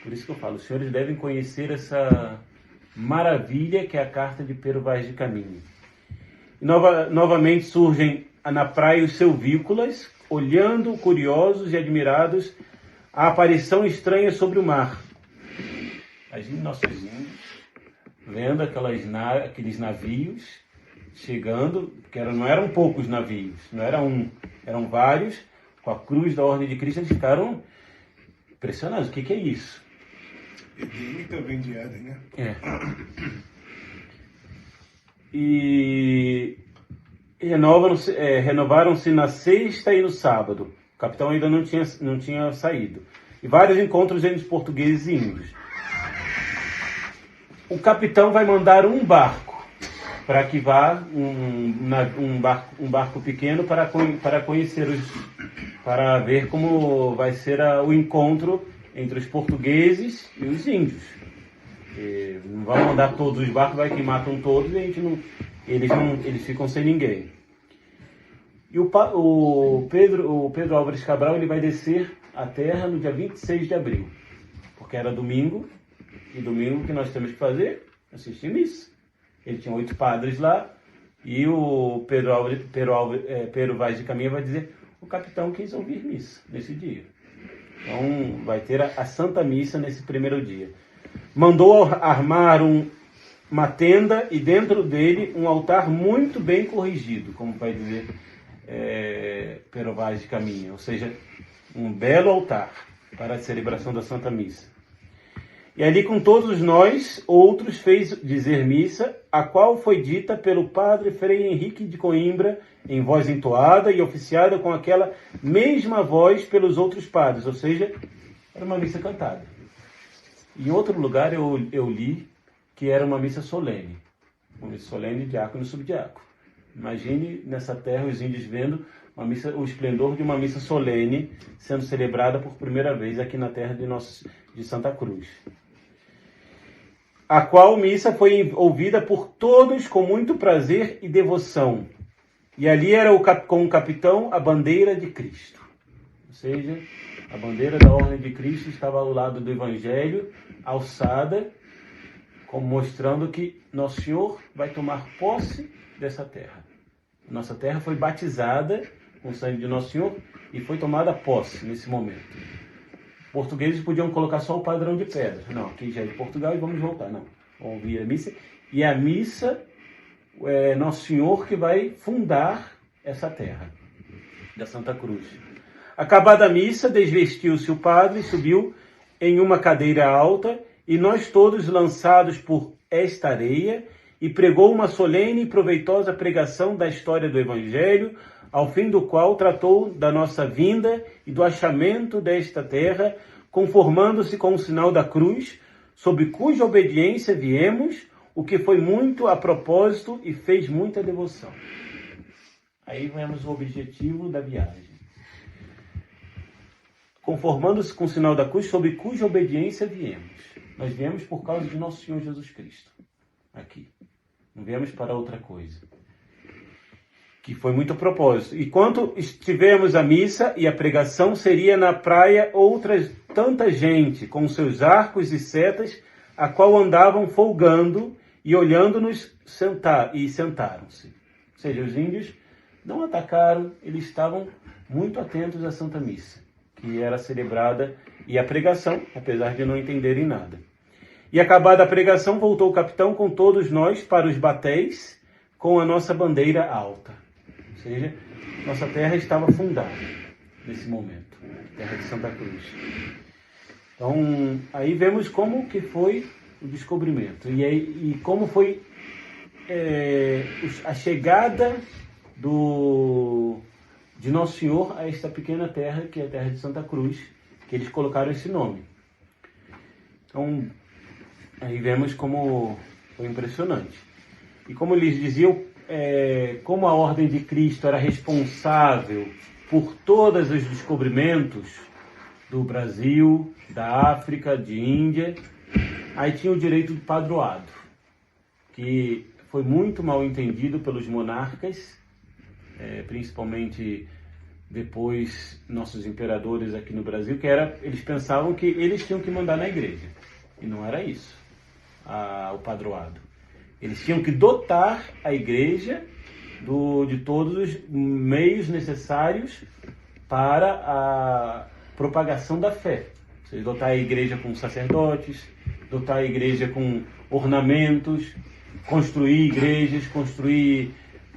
Por isso que eu falo, os senhores devem conhecer essa maravilha que é a carta de Pedro Vaz de Caminha. E novamente surgem na praia os silvícolas, olhando curiosos e admirados a aparição estranha sobre o mar. Imagine nossos índios vendo aqueles navios chegando, porque não eram poucos navios, não era um, eram vários, com a cruz da Ordem de Cristo, eles ficaram impressionados. O que é isso? Edêmica vem de Éden, né? E renovaram-se na sexta e no sábado. O capitão ainda não tinha saído. E vários encontros entre os portugueses e índios. O capitão vai mandar um barco para que vá um barco pequeno para conhecer para ver como vai ser o encontro entre os portugueses e os índios. Não vão mandar todos os barcos, vai que matam todos e eles ficam sem ninguém. E o Pedro Álvares Cabral ele vai descer à terra no dia 26 de abril, porque era domingo, e domingo o que nós temos que fazer? Assistir missa. Ele tinha 8 padres lá, e o Pedro Vaz de Caminha vai dizer, o capitão quis ouvir missa nesse dia. Então vai ter a Santa Missa nesse primeiro dia. Mandou armar uma tenda e dentro dele um altar muito bem corrigido, como vai dizer Pero Vaz de Caminha, ou seja, um belo altar para a celebração da Santa Missa. E ali com todos nós, outros fez dizer missa, a qual foi dita pelo padre Frei Henrique de Coimbra, em voz entoada e oficiada com aquela mesma voz pelos outros padres, ou seja, era uma missa cantada. Em outro lugar eu li que era uma missa solene de diácono e subdiácono. Imagine nessa terra os índios vendo o esplendor de uma missa solene sendo celebrada por primeira vez aqui na terra de Santa Cruz. A qual missa foi ouvida por todos com muito prazer e devoção. E ali era com o capitão a bandeira de Cristo. Ou seja, a bandeira da Ordem de Cristo estava ao lado do Evangelho, alçada, como mostrando que Nosso Senhor vai tomar posse dessa terra. Nossa terra foi batizada com o sangue de Nosso Senhor e foi tomada posse nesse momento. Portugueses podiam colocar só o padrão de pedra. Não, aqui já é de Portugal e vamos voltar. Não, vamos ouvir a missa. E a missa é Nosso Senhor que vai fundar essa terra da Santa Cruz. Acabada a missa, desvestiu-se o padre, subiu em uma cadeira alta e nós todos lançados por esta areia e pregou uma solene e proveitosa pregação da história do Evangelho, ao fim do qual tratou da nossa vinda e do achamento desta terra, conformando-se com o sinal da cruz, sob cuja obediência viemos, o que foi muito a propósito e fez muita devoção. Aí vemos o objetivo da viagem. Conformando-se com o sinal da cruz, sob cuja obediência viemos. Nós viemos por causa de nosso Senhor Jesus Cristo. Aqui. Não viemos para outra coisa. Que foi muito a propósito. E quando estivemos a missa e a pregação, seria na praia tanta gente, com seus arcos e setas, a qual andavam folgando e olhando-nos sentaram-se. Ou seja, os índios não atacaram, eles estavam muito atentos à Santa Missa, que era celebrada, e a pregação, apesar de não entenderem nada. E acabada a pregação, voltou o capitão com todos nós para os batéis, com a nossa bandeira alta. Ou seja, nossa terra estava fundada nesse momento, terra de Santa Cruz. Então, aí vemos como que foi o descobrimento e como foi a chegada de Nosso Senhor a esta pequena terra, que é a terra de Santa Cruz, que eles colocaram esse nome. Então, aí vemos como foi impressionante. E como eles diziam, como a Ordem de Cristo era responsável por todos os descobrimentos do Brasil, da África, de Índia, aí tinha o direito do padroado, que foi muito mal entendido pelos monarcas, principalmente depois nossos imperadores aqui no Brasil, eles pensavam que eles tinham que mandar na igreja. E não era isso, o padroado. Eles tinham que dotar a igreja de todos os meios necessários para a propagação da fé. Ou seja, dotar a igreja com sacerdotes, dotar a igreja com ornamentos, construir igrejas, construir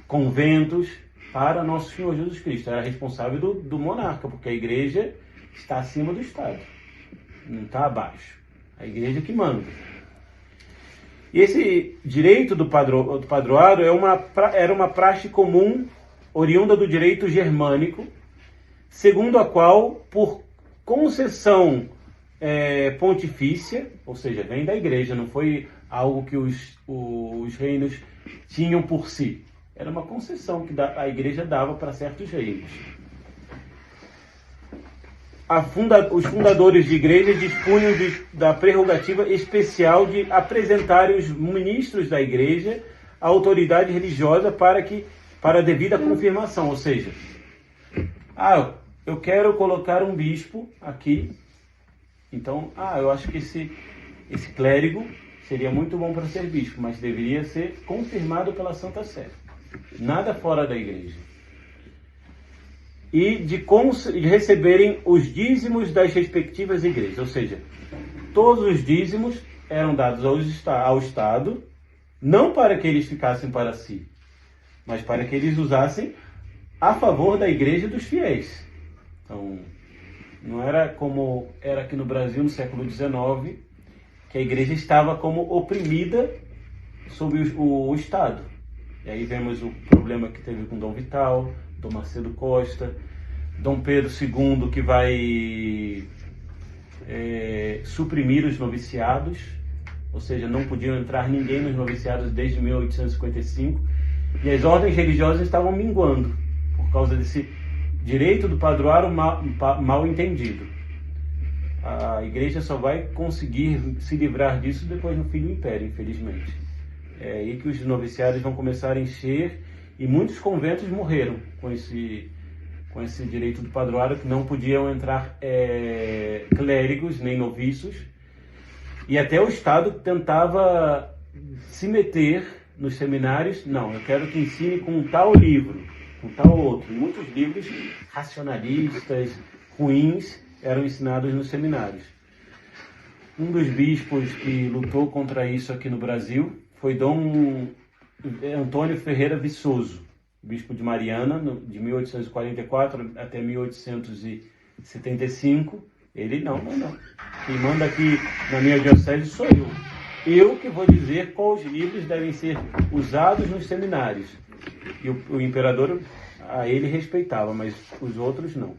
conventos para Nosso Senhor Jesus Cristo. Era responsável do monarca, porque a igreja está acima do Estado, não está abaixo. A igreja que manda. E esse direito do padroado era uma praxe comum, oriunda do direito germânico, segundo a qual, por concessão pontifícia, ou seja, vem da igreja, não foi algo que os reinos tinham por si. Era uma concessão que a igreja dava para certos reinos. Os fundadores de igreja dispunham da prerrogativa especial de apresentarem os ministros da igreja à autoridade religiosa para a devida confirmação. Ou seja, eu quero colocar um bispo aqui, então, eu acho que esse clérigo seria muito bom para ser bispo, mas deveria ser confirmado pela Santa Sé. Nada fora da igreja. E de receberem os dízimos das respectivas igrejas. Ou seja, todos os dízimos eram dados ao Estado não para que eles ficassem para si, mas para que eles usassem a favor da igreja e dos fiéis. Então, não era como era aqui no Brasil no século XIX, que a igreja estava como oprimida sob o Estado. E aí vemos o problema que teve com Dom Vital, Dom Macedo Costa, Dom Pedro II, que vai suprimir os noviciados, ou seja, não podiam entrar ninguém nos noviciados desde 1855, e as ordens religiosas estavam minguando por causa desse direito do padroado mal entendido. A igreja só vai conseguir se livrar disso depois no fim do império, infelizmente. É aí que os noviciados vão começar a encher, e muitos conventos morreram com esse direito do padroado, que não podiam entrar clérigos nem noviços, e até o Estado tentava se meter nos seminários. Não, eu quero que ensine com um tal livro, com tal outro. Muitos livros racionalistas, ruins, eram ensinados nos seminários. Um dos bispos que lutou contra isso aqui no Brasil foi Dom Antônio Ferreira Viçoso, bispo de Mariana, de 1844 até 1875. Ele não. Quem manda aqui na minha diocese sou eu. Eu que vou dizer quais livros devem ser usados nos seminários. E o imperador, a ele respeitava, mas os outros não.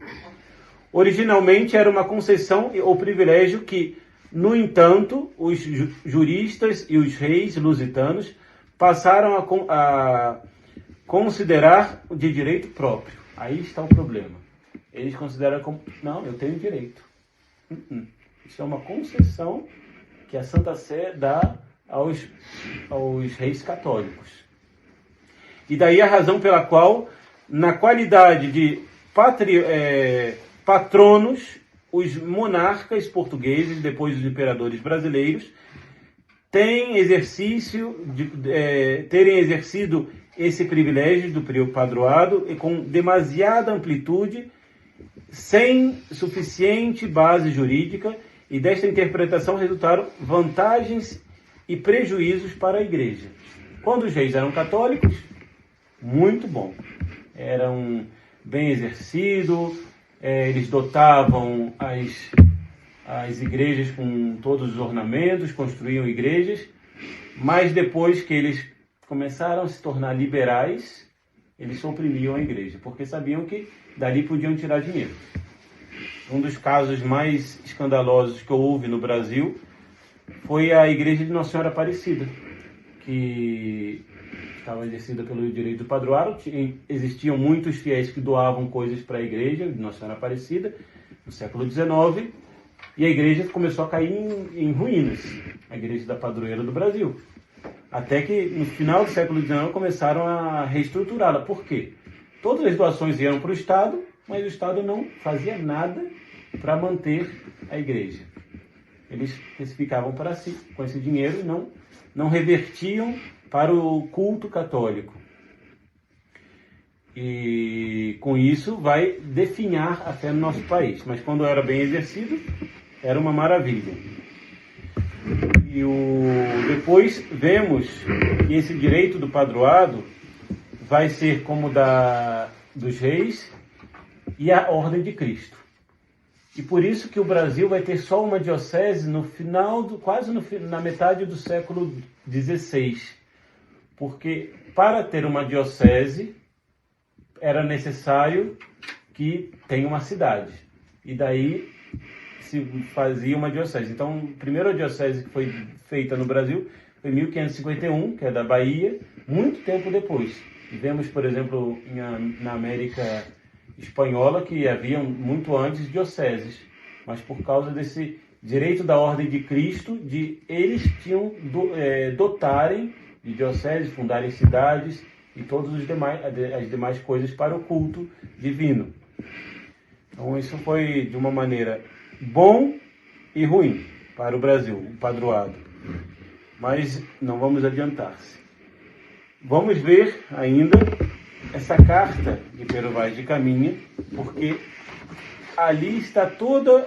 Originalmente era uma concessão ou privilégio que, no entanto, os juristas e os reis lusitanos passaram a considerar de direito próprio. Aí está o problema. Eles consideram como, não, eu tenho direito. Isso é uma concessão que a Santa Sé dá aos reis católicos. E daí a razão pela qual, na qualidade de patronos, os monarcas portugueses, depois os imperadores brasileiros, terem exercido esse privilégio do padroado e com demasiada amplitude, sem suficiente base jurídica, e desta interpretação resultaram vantagens e prejuízos para a igreja. Quando os reis eram católicos, muito bom. Eram bem exercidos, eles dotavam as igrejas com todos os ornamentos, construíam igrejas, mas depois que eles começaram a se tornar liberais, eles oprimiam a igreja, porque sabiam que dali podiam tirar dinheiro. Um dos casos mais escandalosos que houve no Brasil foi a igreja de Nossa Senhora Aparecida, que estava exercida pelo direito do padroado. Existiam muitos fiéis que doavam coisas para a igreja de Nossa Senhora Aparecida, no século XIX, e a igreja começou a cair em ruínas, a igreja da padroeira do Brasil. Até que no final do século XIX começaram a reestruturá-la. Por quê? Todas as doações iam para o Estado, mas o Estado não fazia nada para manter a igreja. Eles ficavam para si com esse dinheiro e não revertiam para o culto católico. E com isso vai definhar a fé no nosso país. Mas quando era bem exercido, era uma maravilha. E depois vemos que esse direito do padroado vai ser como dos reis e a Ordem de Cristo. E por isso que o Brasil vai ter só uma diocese no final, na metade do século XVI. Porque para ter uma diocese era necessário que tenha uma cidade. E daí se fazia uma diocese. Então, a primeira diocese que foi feita no Brasil foi em 1551, que é da Bahia, muito tempo depois. E vemos, por exemplo, na América Espanhola, que havia muito antes dioceses, mas por causa desse direito da Ordem de Cristo, eles tinham dotarem de dioceses, fundarem cidades e todas as demais coisas para o culto divino. Então isso foi de uma maneira bom e ruim para o Brasil, o padroado. Mas não vamos adiantar-se. Vamos ver ainda essa carta de Pero Vaz de Caminha, porque ali está todo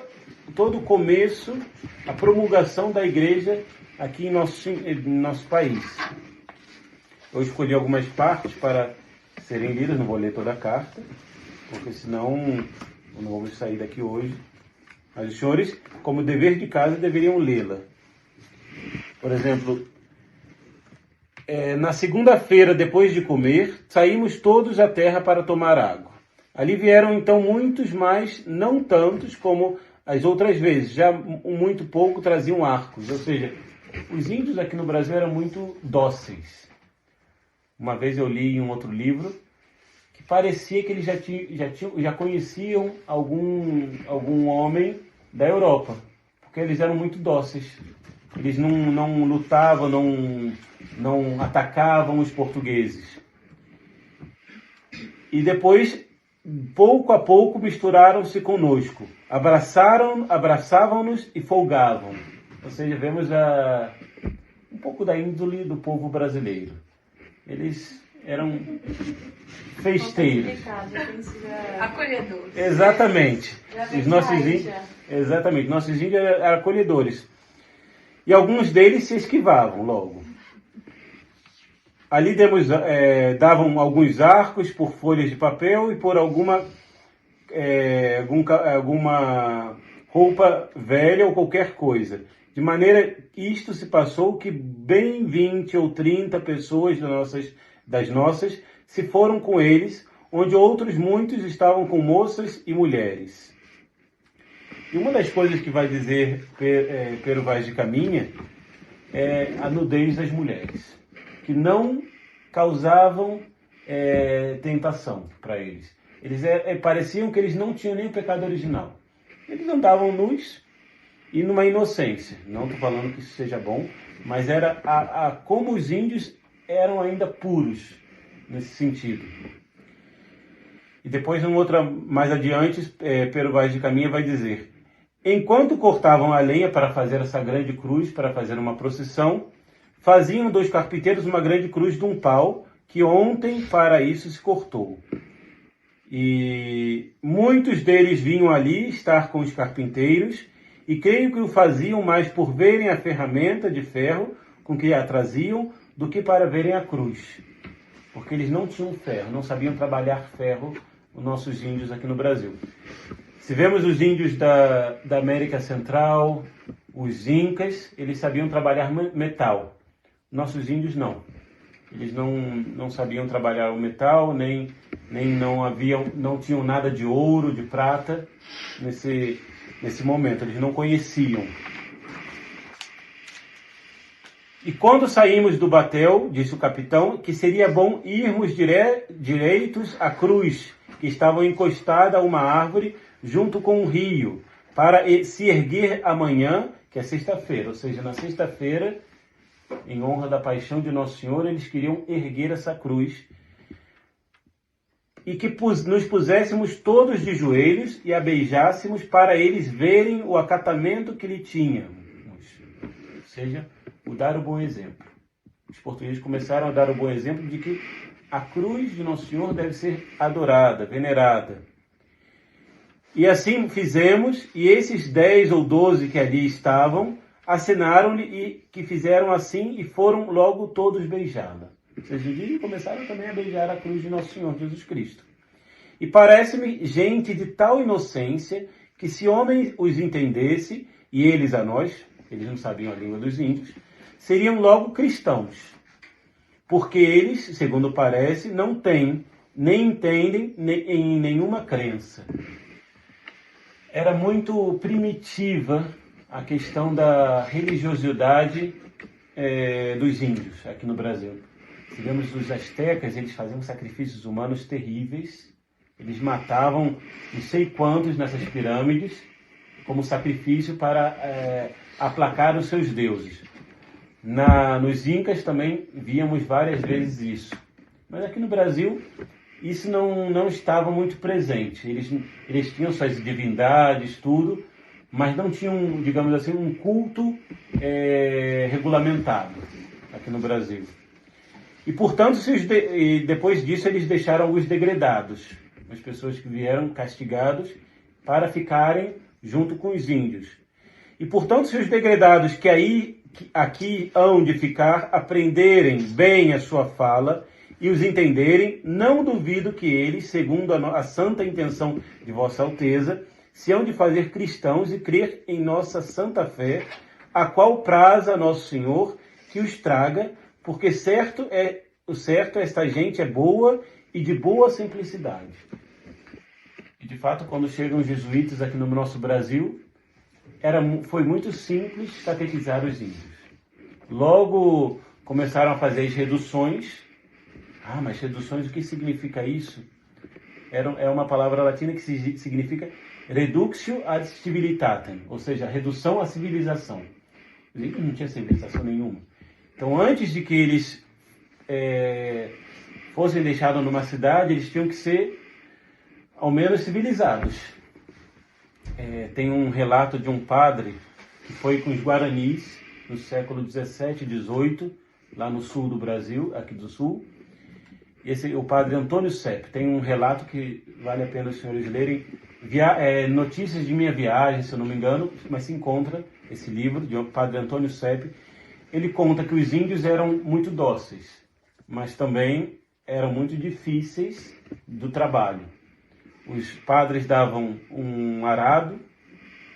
o começo, a promulgação da igreja aqui em nosso país. Eu escolhi algumas partes para serem lidas, não vou ler toda a carta, porque senão não vamos sair daqui hoje. Mas os senhores, como dever de casa, deveriam lê-la. Por exemplo, na segunda-feira, depois de comer, saímos todos à terra para tomar água. Ali vieram então muitos, mas não tantos como as outras vezes. Já muito pouco traziam arcos, ou seja, os índios aqui no Brasil eram muito dóceis. Uma vez eu li em um outro livro que parecia que eles já conheciam algum homem da Europa, porque eles eram muito dóceis. Eles não lutavam, não atacavam os portugueses. E depois, pouco a pouco, misturaram-se conosco. Abraçavam-nos e folgavam. Ou seja, vemos um pouco da índole do povo brasileiro. Eles eram festeiros. Acolhedores. Exatamente. Exatamente. Nossos índios eram acolhedores. E alguns deles se esquivavam logo. Ali davam alguns arcos por folhas de papel e por alguma roupa velha ou qualquer coisa. De maneira que isto se passou que bem 20 ou 30 pessoas das nossas se foram com eles, onde outros muitos estavam com moças e mulheres. E uma das coisas que vai dizer Pero Vaz de Caminha é a nudez das mulheres, que não causavam tentação para eles. Eles pareciam que eles não tinham nem o pecado original. Eles andavam nus e numa inocência. Não estou falando que isso seja bom, mas era como os índios eram ainda puros nesse sentido. E depois, mais adiante, Pero Vaz de Caminha vai dizer: enquanto cortavam a lenha para fazer essa grande cruz, para fazer uma procissão, faziam 2 carpinteiros uma grande cruz de um pau, que ontem para isso se cortou. E muitos deles vinham ali estar com os carpinteiros, e creio que o faziam mais por verem a ferramenta de ferro com que a traziam, do que para verem a cruz. Porque eles não tinham ferro, não sabiam trabalhar ferro, os nossos índios aqui no Brasil. Se vemos os índios da América Central, os incas, eles sabiam trabalhar metal. Nossos índios não. Eles não sabiam trabalhar o metal, nem não tinham nada de ouro, de prata nesse momento. Eles não conheciam. E quando saímos do batel, disse o capitão, que seria bom irmos direitos à cruz, que estava encostada a uma árvore junto com um rio, para se erguer amanhã, que é sexta-feira. Ou seja, na sexta-feira, em honra da paixão de Nosso Senhor, eles queriam erguer essa cruz. E que nos puséssemos todos de joelhos e a beijássemos para eles verem o acatamento que lhe tínhamos. Ou seja, o dar o bom exemplo. Os portugueses começaram a dar o bom exemplo de que a cruz de Nosso Senhor deve ser adorada, venerada. E assim fizemos, e esses 10 ou 12 que ali estavam, assinaram-lhe e que fizeram assim e foram logo todos beijá-la. Ou seja, e começaram também a beijar a cruz de Nosso Senhor Jesus Cristo. E parece-me gente de tal inocência que se homem os entendesse, e eles a nós, eles não sabiam a língua dos índios, seriam logo cristãos. Porque eles, segundo parece, não têm, nem entendem em nenhuma crença. Era muito primitiva a questão da religiosidade dos índios aqui no Brasil. Se vemos os astecas, eles faziam sacrifícios humanos terríveis. Eles matavam não sei quantos nessas pirâmides como sacrifício para aplacar os seus deuses. Nos incas também víamos várias vezes isso. Mas aqui no Brasil isso não estava muito presente. Eles tinham suas divindades, tudo, mas não tinham, digamos assim, um culto regulamentado aqui no Brasil. E, portanto, depois disso eles deixaram os degredados, as pessoas que vieram castigados para ficarem junto com os índios. E, portanto, se os degredados que aí que aqui hão de ficar, aprenderem bem a sua fala e os entenderem, não duvido que eles, segundo a santa intenção de Vossa Alteza, se hão de fazer cristãos e crer em nossa santa fé, a qual praza a Nosso Senhor que os traga, porque o certo esta gente é boa e de boa simplicidade. E de fato, quando chegam os jesuítas aqui no nosso Brasil, foi muito simples catequizar os índios. Logo começaram a fazer as reduções. Ah, mas reduções, o que significa isso? É uma palavra latina que significa reductio ad civilitatem, ou seja, redução à civilização. Os índios não tinham civilização nenhuma. Então, antes de que eles fossem deixados numa cidade, eles tinham que ser, ao menos, civilizados. Tem um relato de um padre que foi com os Guaranis no século 17 e 18, lá no sul do Brasil, aqui do sul. O padre Antônio Sepp tem um relato que vale a pena os senhores lerem, Notícias de Minha Viagem, se eu não me engano, mas se encontra esse livro de padre Antônio Sepp. Ele conta que os índios eram muito dóceis, mas também eram muito difíceis do trabalho. Os padres davam um arado,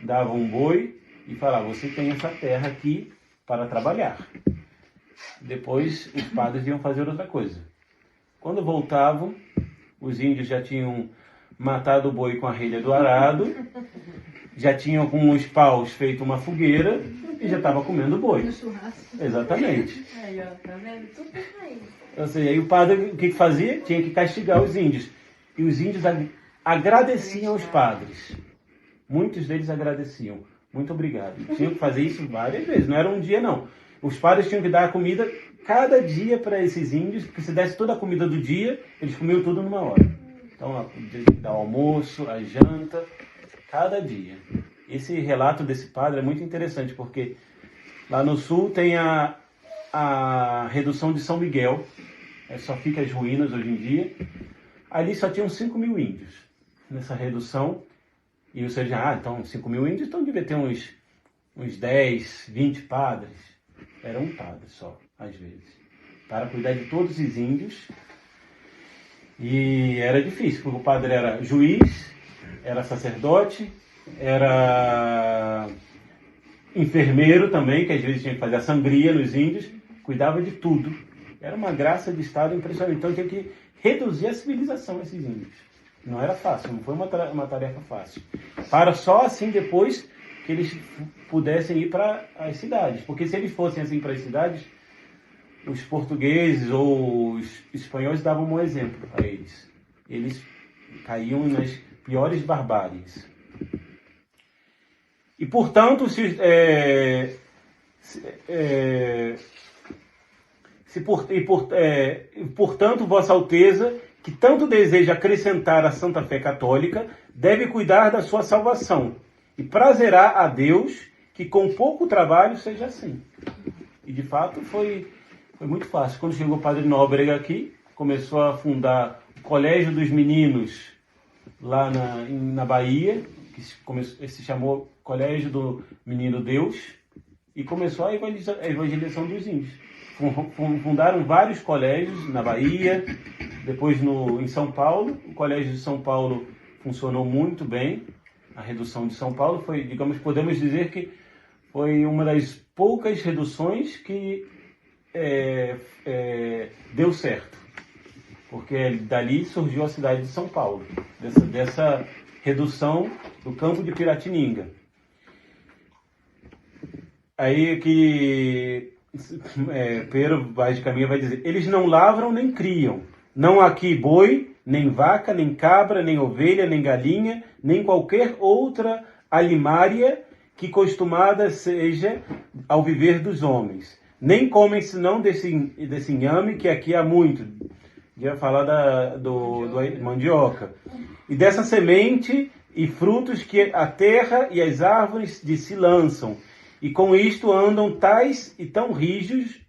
davam um boi e falavam: você tem essa terra aqui para trabalhar. Depois os padres iam fazer outra coisa. Quando voltavam, os índios já tinham matado o boi com a relha do arado, já tinham com os paus feito uma fogueira e já estavam comendo o boi. No churrasco. Exatamente. Aí, ó, tá vendo? Tudo aí. Ou seja, aí o padre o que fazia? Tinha que castigar os índios. E os índios agradeciam os padres. Muitos deles agradeciam. Muito obrigado. Tinham que fazer isso várias vezes, não era um dia não. Os padres tinham que dar a comida cada dia para esses índios, porque se desse toda a comida do dia, eles comiam tudo numa hora. Então, dá o almoço, a janta, cada dia. Esse relato desse padre é muito interessante, porque lá no sul tem a redução de São Miguel, só fica as ruínas hoje em dia. Ali só tinham 5.000 índios nessa redução. E você já, então 5.000 índios, então devia ter uns 10, 20 padres. Era um padre só, às vezes, para cuidar de todos os índios. E era difícil, porque o padre era juiz, era sacerdote, era enfermeiro também, que às vezes tinha que fazer a sangria nos índios, cuidava de tudo. Era uma graça de Estado impressionante. Então tinha que reduzir a civilização esses índios. Não era fácil, não foi uma tarefa fácil. Para só assim depois que eles pudessem ir para as cidades. Porque se eles fossem assim para as cidades, os portugueses ou os espanhóis davam um bom exemplo a eles. Eles caíam nas piores barbáries. E, portanto, portanto, Vossa Alteza, que tanto deseja acrescentar a Santa Fé Católica, deve cuidar da sua salvação e prazerá a Deus que com pouco trabalho seja assim. E, de fato, foi muito fácil. Quando chegou o padre Nóbrega aqui, começou a fundar o Colégio dos Meninos lá na Bahia, que se chamou Colégio do Menino Deus, e começou a evangelização dos índios. Fundaram vários colégios na Bahia, depois em São Paulo. O Colégio de São Paulo funcionou muito bem. A redução de São Paulo foi, digamos, podemos dizer que foi uma das poucas reduções que deu certo. Porque dali surgiu a cidade de São Paulo, dessa redução do campo de Piratininga. Aí que Pero Vaz de Caminha vai dizer: eles não lavram nem criam, não há aqui boi, nem vaca, nem cabra, nem ovelha, nem galinha, nem qualquer outra alimária que costumada seja ao viver dos homens. Nem comem senão desse inhame que aqui há muito. Já falar do mandioca. E dessa semente e frutos que a terra e as árvores de si lançam. E com isto andam tais e tão rígidos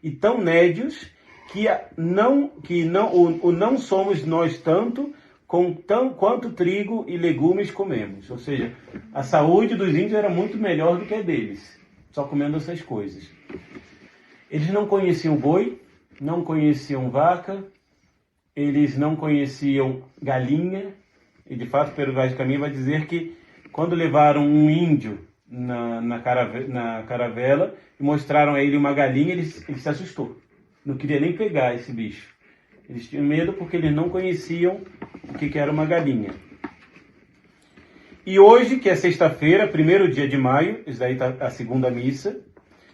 e tão nédios que não somos nós tanto quanto trigo e legumes comemos. Ou seja, a saúde dos índios era muito melhor do que a deles. só comendo essas coisas. Eles não conheciam boi, não conheciam vaca, eles não conheciam galinha, e de fato Pedro Vaz de Caminha vai dizer que quando levaram um índio na caravela e mostraram a ele uma galinha, ele se assustou. Não queria nem pegar esse bicho. Eles tinham medo porque eles não conheciam o que era uma galinha. E hoje, que é sexta-feira, 1º dia de maio, isso daí está a segunda missa,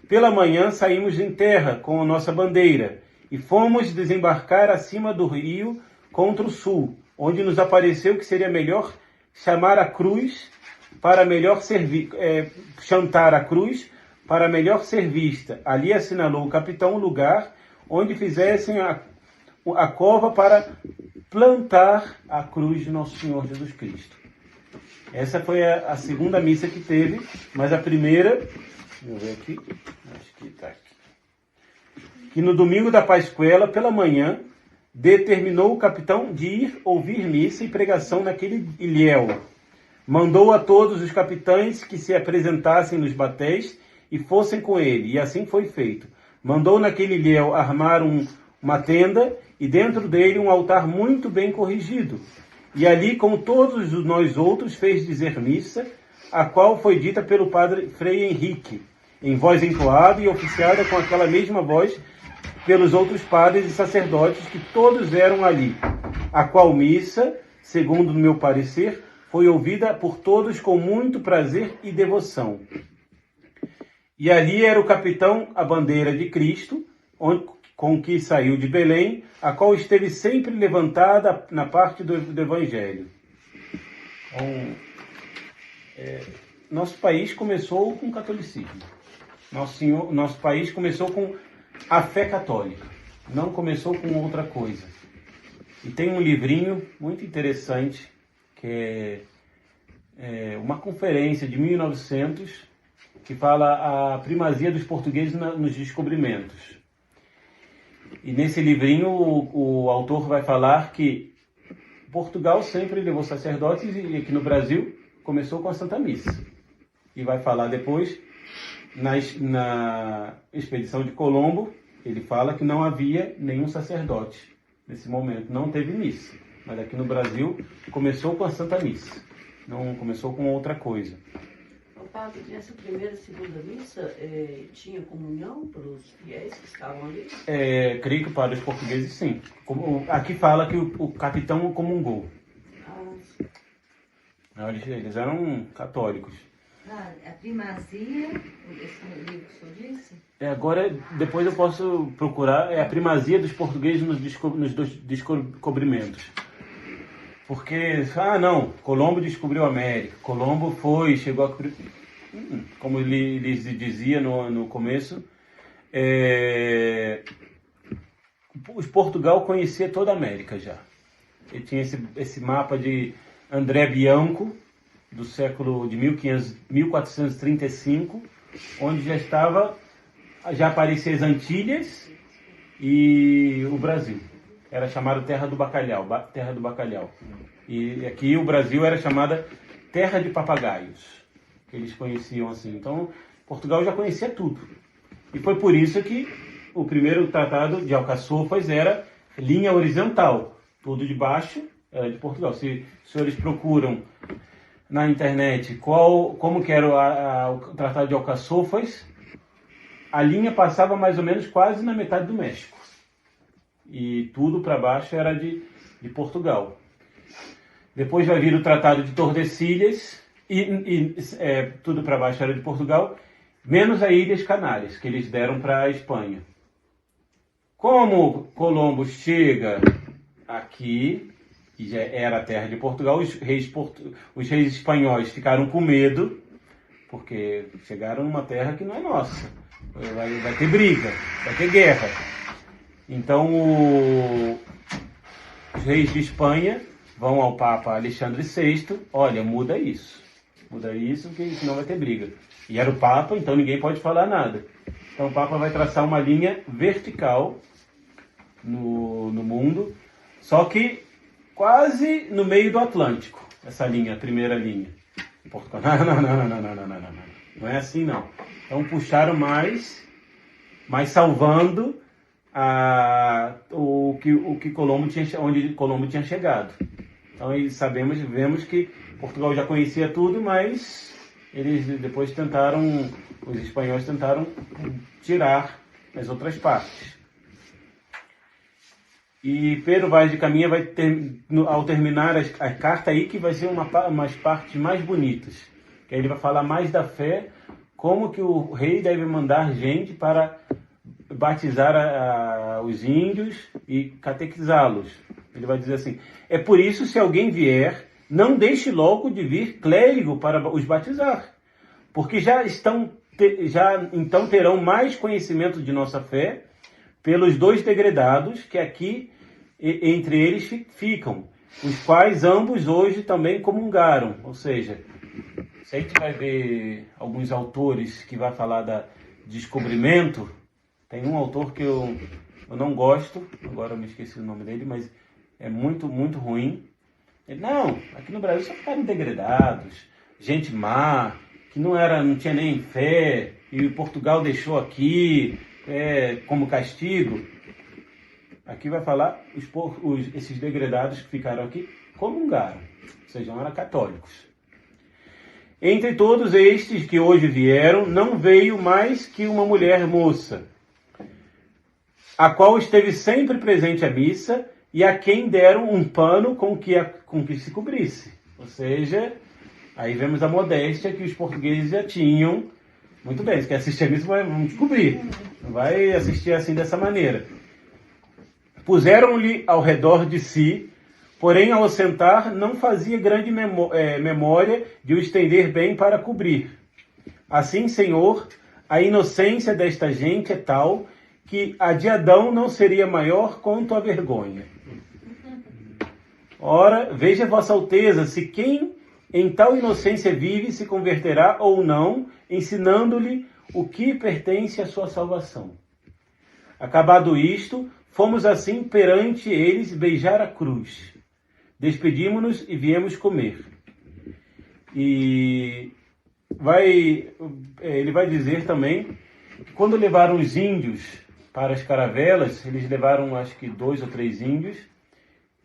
pela manhã saímos em terra com a nossa bandeira e fomos desembarcar acima do rio contra o sul, onde nos apareceu que seria melhor chamar a cruz para melhor chantar a cruz para melhor ser vista. Ali assinalou o capitão o lugar onde fizessem a cova para plantar a cruz de Nosso Senhor Jesus Cristo. Essa foi a segunda missa que teve, mas a primeira, deixa eu ver aqui, acho que está aqui, que no domingo da Pascuela, pela manhã, determinou o capitão de ir ouvir missa e pregação naquele ilhéu. Mandou a todos os capitães que se apresentassem nos batéis e fossem com ele, e assim foi feito. Mandou naquele ilhéu armar uma tenda e dentro dele um altar muito bem corrigido. E ali, com todos nós outros, fez dizer missa, a qual foi dita pelo padre Frei Henrique, em voz entoada e oficiada com aquela mesma voz pelos outros padres e sacerdotes que todos eram ali, a qual missa, segundo o meu parecer, foi ouvida por todos com muito prazer e devoção. E ali era o capitão a bandeira de Cristo, com que saiu de Belém, a qual esteve sempre levantada na parte do Evangelho. Então, nosso país começou com o catolicismo. Nosso país começou com a fé católica, não começou com outra coisa. E tem um livrinho muito interessante, que é uma conferência de 1900, que fala a primazia dos portugueses nos descobrimentos. E nesse livrinho o autor vai falar que Portugal sempre levou sacerdotes e aqui no Brasil começou com a Santa Missa. E vai falar depois, na expedição de Colombo, ele fala que não havia nenhum sacerdote nesse momento, não teve missa. Mas aqui no Brasil começou com a Santa Missa, não começou com outra coisa. Padre, nessa primeira e segunda missa, tinha comunhão para os fiéis que estavam ali? Creio que para os portugueses, sim. Aqui fala que o capitão comungou. Sim. Eles eram católicos. A primazia, esse livro que o senhor disse? Agora, depois eu posso procurar, a primazia dos portugueses nos descobrimentos. Porque, não, Colombo descobriu a América, Colombo chegou a... Como eles dizia no começo, Portugal conhecia toda a América já. Ele tinha esse mapa de André Bianco, do século de 1435, onde já apareciam as Antilhas e o Brasil. Era chamado Terra do Bacalhau. E aqui o Brasil era chamada Terra de Papagaios, que eles conheciam assim. Então, Portugal já conhecia tudo. E foi por isso que o primeiro tratado de Alcaçofas era linha horizontal. Tudo de baixo era de Portugal. Se os senhores procuram na internet como que era o tratado de Alcaçofas, a linha passava mais ou menos quase na metade do México. E tudo para baixo era de Portugal. Depois vai vir o Tratado de Tordesilhas, e tudo para baixo era de Portugal, menos as Ilhas Canárias, que eles deram para a Espanha. Como Colombo chega aqui, e já era a terra de Portugal, os reis espanhóis ficaram com medo, porque chegaram numa terra que não é nossa. Vai ter briga, vai ter guerra. Então, os reis de Espanha vão ao Papa Alexandre VI, olha, muda isso, que senão vai ter briga. E era o Papa, então ninguém pode falar nada. Então o Papa vai traçar uma linha vertical no mundo, só que quase no meio do Atlântico, essa linha, a primeira linha. Portugal, não. Não é assim, não. Então puxaram mais salvando o que Colombo onde Colombo tinha chegado. Então vemos que Portugal já conhecia tudo, mas eles depois os espanhóis tentaram tirar as outras partes. E Pedro Vaz de Caminha vai ao terminar a carta aí, que vai ser umas partes mais bonitas. Que aí ele vai falar mais da fé, como que o rei deve mandar gente para batizar os índios e catequizá-los. Ele vai dizer assim: é por isso, se alguém vier, não deixe logo de vir clérigo para os batizar, porque já então terão mais conhecimento de nossa fé pelos 2 degredados que aqui entre eles ficam, os quais ambos hoje também comungaram. Ou seja, se a gente vai ver alguns autores que vai falar da descobrimento, tem um autor que eu não gosto, agora eu me esqueci o nome dele, mas é muito, muito ruim. Ele, não, aqui no Brasil só ficaram degredados, gente má, que não tinha nem fé, e Portugal deixou aqui como castigo. Aqui vai falar esses degredados que ficaram aqui comungaram, ou seja, não eram católicos. Entre todos estes que hoje vieram, não veio mais que uma mulher moça, a qual esteve sempre presente à missa e a quem deram um pano com que se cobrisse. Ou seja, aí vemos a modéstia que os portugueses já tinham. Muito bem, se quer assistir a missa, vamos descobrir. Não vai assistir assim dessa maneira. Puseram-lhe ao redor de si, porém ao sentar não fazia grande memória de o estender bem para cobrir. Assim, Senhor, a inocência desta gente é tal que a de Adão não seria maior quanto a vergonha. Ora, veja Vossa Alteza, se quem em tal inocência vive se converterá ou não, ensinando-lhe o que pertence à sua salvação. Acabado isto, fomos assim perante eles beijar a cruz. Despedimos-nos e viemos comer. E ele vai dizer também que quando levaram os índios para as caravelas, eles levaram acho que 2 ou 3 índios,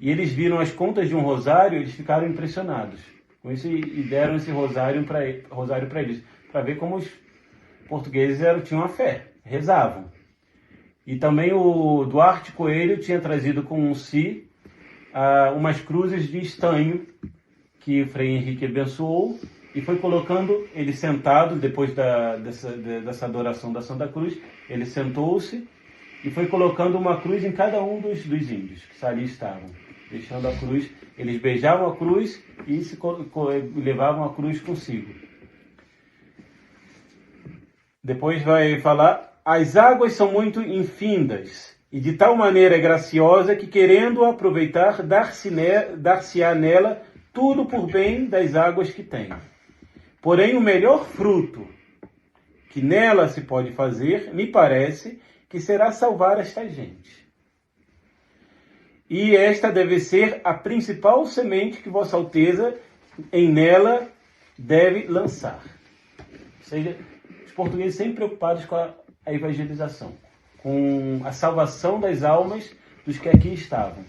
e eles viram as contas de um rosário, eles ficaram impressionados com isso e deram esse rosário para eles, para ver como os portugueses tinham a fé, rezavam. E também o Duarte Coelho tinha trazido com si umas cruzes de estanho que o Frei Henrique abençoou e foi colocando ele sentado, depois dessa adoração da Santa Cruz, ele sentou-se e foi colocando uma cruz em cada um dos índios que ali estavam, deixando a cruz. Eles beijavam a cruz e levavam a cruz consigo. Depois vai falar: as águas são muito infindas, e de tal maneira graciosa que, querendo aproveitar, dar-se-á nela tudo por bem das águas que tem. Porém, o melhor fruto que nela se pode fazer, me parece, que será salvar esta gente. E esta deve ser a principal semente que Vossa Alteza em nela deve lançar. Ou seja, os portugueses sempre preocupados com a evangelização, com a salvação das almas dos que aqui estavam.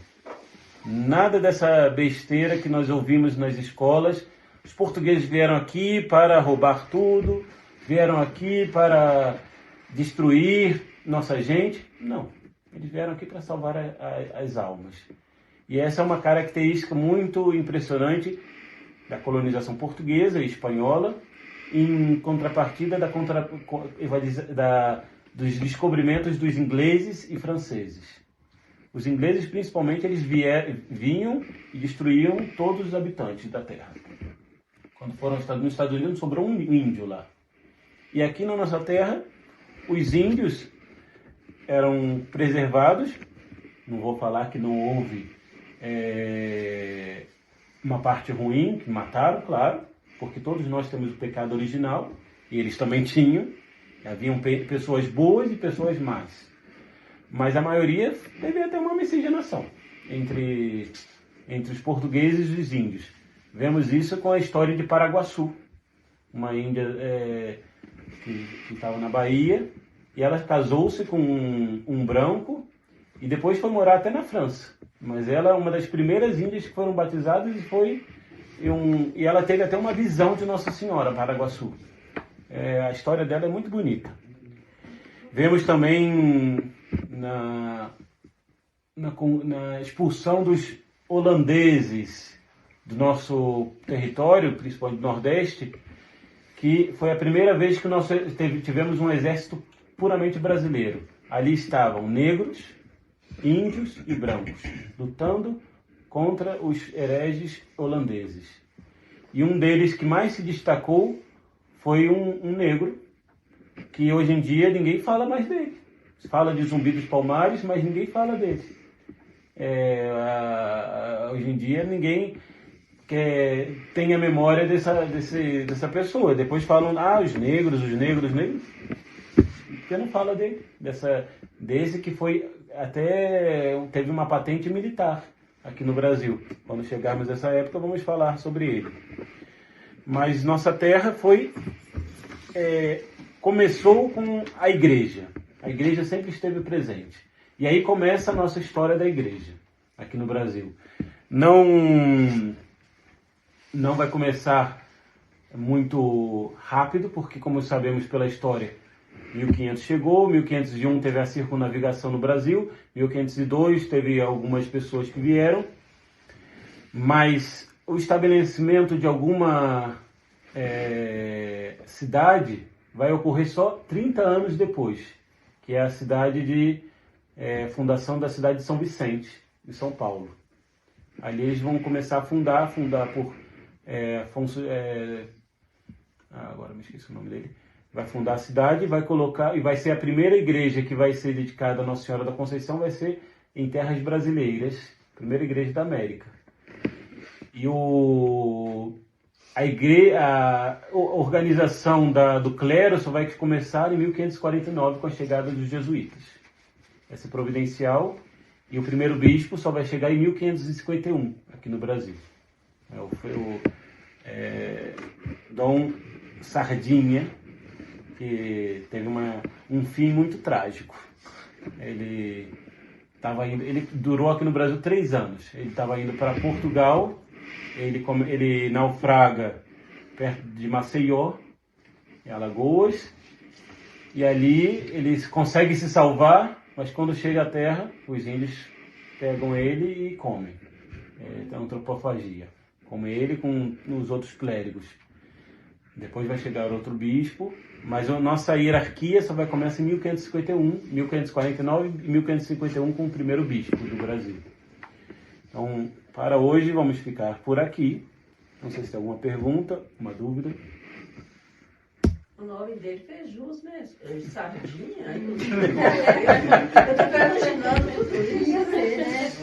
Nada dessa besteira que nós ouvimos nas escolas. Os portugueses vieram aqui para roubar tudo, vieram aqui para destruir nossa gente. Não, eles vieram aqui para salvar as almas. E essa é uma característica muito impressionante da colonização portuguesa e espanhola, em contrapartida dos descobrimentos dos ingleses e franceses. Os ingleses, principalmente, eles vinham e destruíam todos os habitantes da terra. Quando foram nos Estados Unidos, sobrou um índio lá. E aqui na nossa terra, os índios eram preservados. Não vou falar que não houve uma parte ruim, que mataram, claro, porque todos nós temos o pecado original, e eles também tinham. Haviam pessoas boas e pessoas más. Mas a maioria devia ter uma miscigenação entre os portugueses e os índios. Vemos isso com a história de Paraguaçu, uma índia que estava na Bahia, e ela casou-se com um branco e depois foi morar até na França. Mas ela é uma das primeiras índias que foram batizadas e ela teve até uma visão de Nossa Senhora, Paraguaçu. A história dela é muito bonita. Vemos também na expulsão dos holandeses do nosso território, principalmente do Nordeste, que foi a primeira vez que nós tivemos um exército puramente brasileiro. Ali estavam negros, índios e brancos, lutando contra os hereges holandeses. E um deles que mais se destacou foi um negro, que hoje em dia ninguém fala mais dele. Se fala de Zumbi dos Palmares, mas ninguém fala dele. Hoje em dia ninguém tem a memória dessa pessoa. Depois falam, os negros, porque não fala dele. Desse que foi teve uma patente militar aqui no Brasil. Quando chegarmos nessa época, vamos falar sobre ele. Mas nossa terra começou com a igreja. A igreja sempre esteve presente. E aí começa a nossa história da igreja, aqui no Brasil. Não vai começar muito rápido, porque como sabemos pela história, 1500 chegou, 1501 teve a circunnavigação no Brasil, 1502 teve algumas pessoas que vieram, mas o estabelecimento de alguma cidade vai ocorrer só 30 anos depois, que é a fundação da cidade de São Vicente, de São Paulo. Ali eles vão começar a fundar por Afonso... agora me esqueci o nome dele. Vai fundar a cidade, vai colocar, e vai ser a primeira igreja que vai ser dedicada a Nossa Senhora da Conceição, vai ser em terras brasileiras, primeira igreja da América. E a organização do clero só vai começar em 1549 com a chegada dos jesuítas. Essa é providencial, e o primeiro bispo só vai chegar em 1551 aqui no Brasil. Foi o Dom Sardinha, que teve um fim muito trágico. Ele durou aqui no Brasil 3 anos. Ele estava indo para Portugal, ele naufraga perto de Maceió, em Alagoas, e ali ele consegue se salvar, mas quando chega à terra, os índios pegam ele e comem. É antropofagia. Comem ele com os outros clérigos. Depois vai chegar outro bispo, mas a nossa hierarquia só vai começar em 1551, 1549 e 1551 com o primeiro bispo do Brasil. Então, para hoje, vamos ficar por aqui. Não sei se tem alguma pergunta, uma dúvida. O nome dele fez jus, né? Sardinha. Eu estou imaginando tudo isso.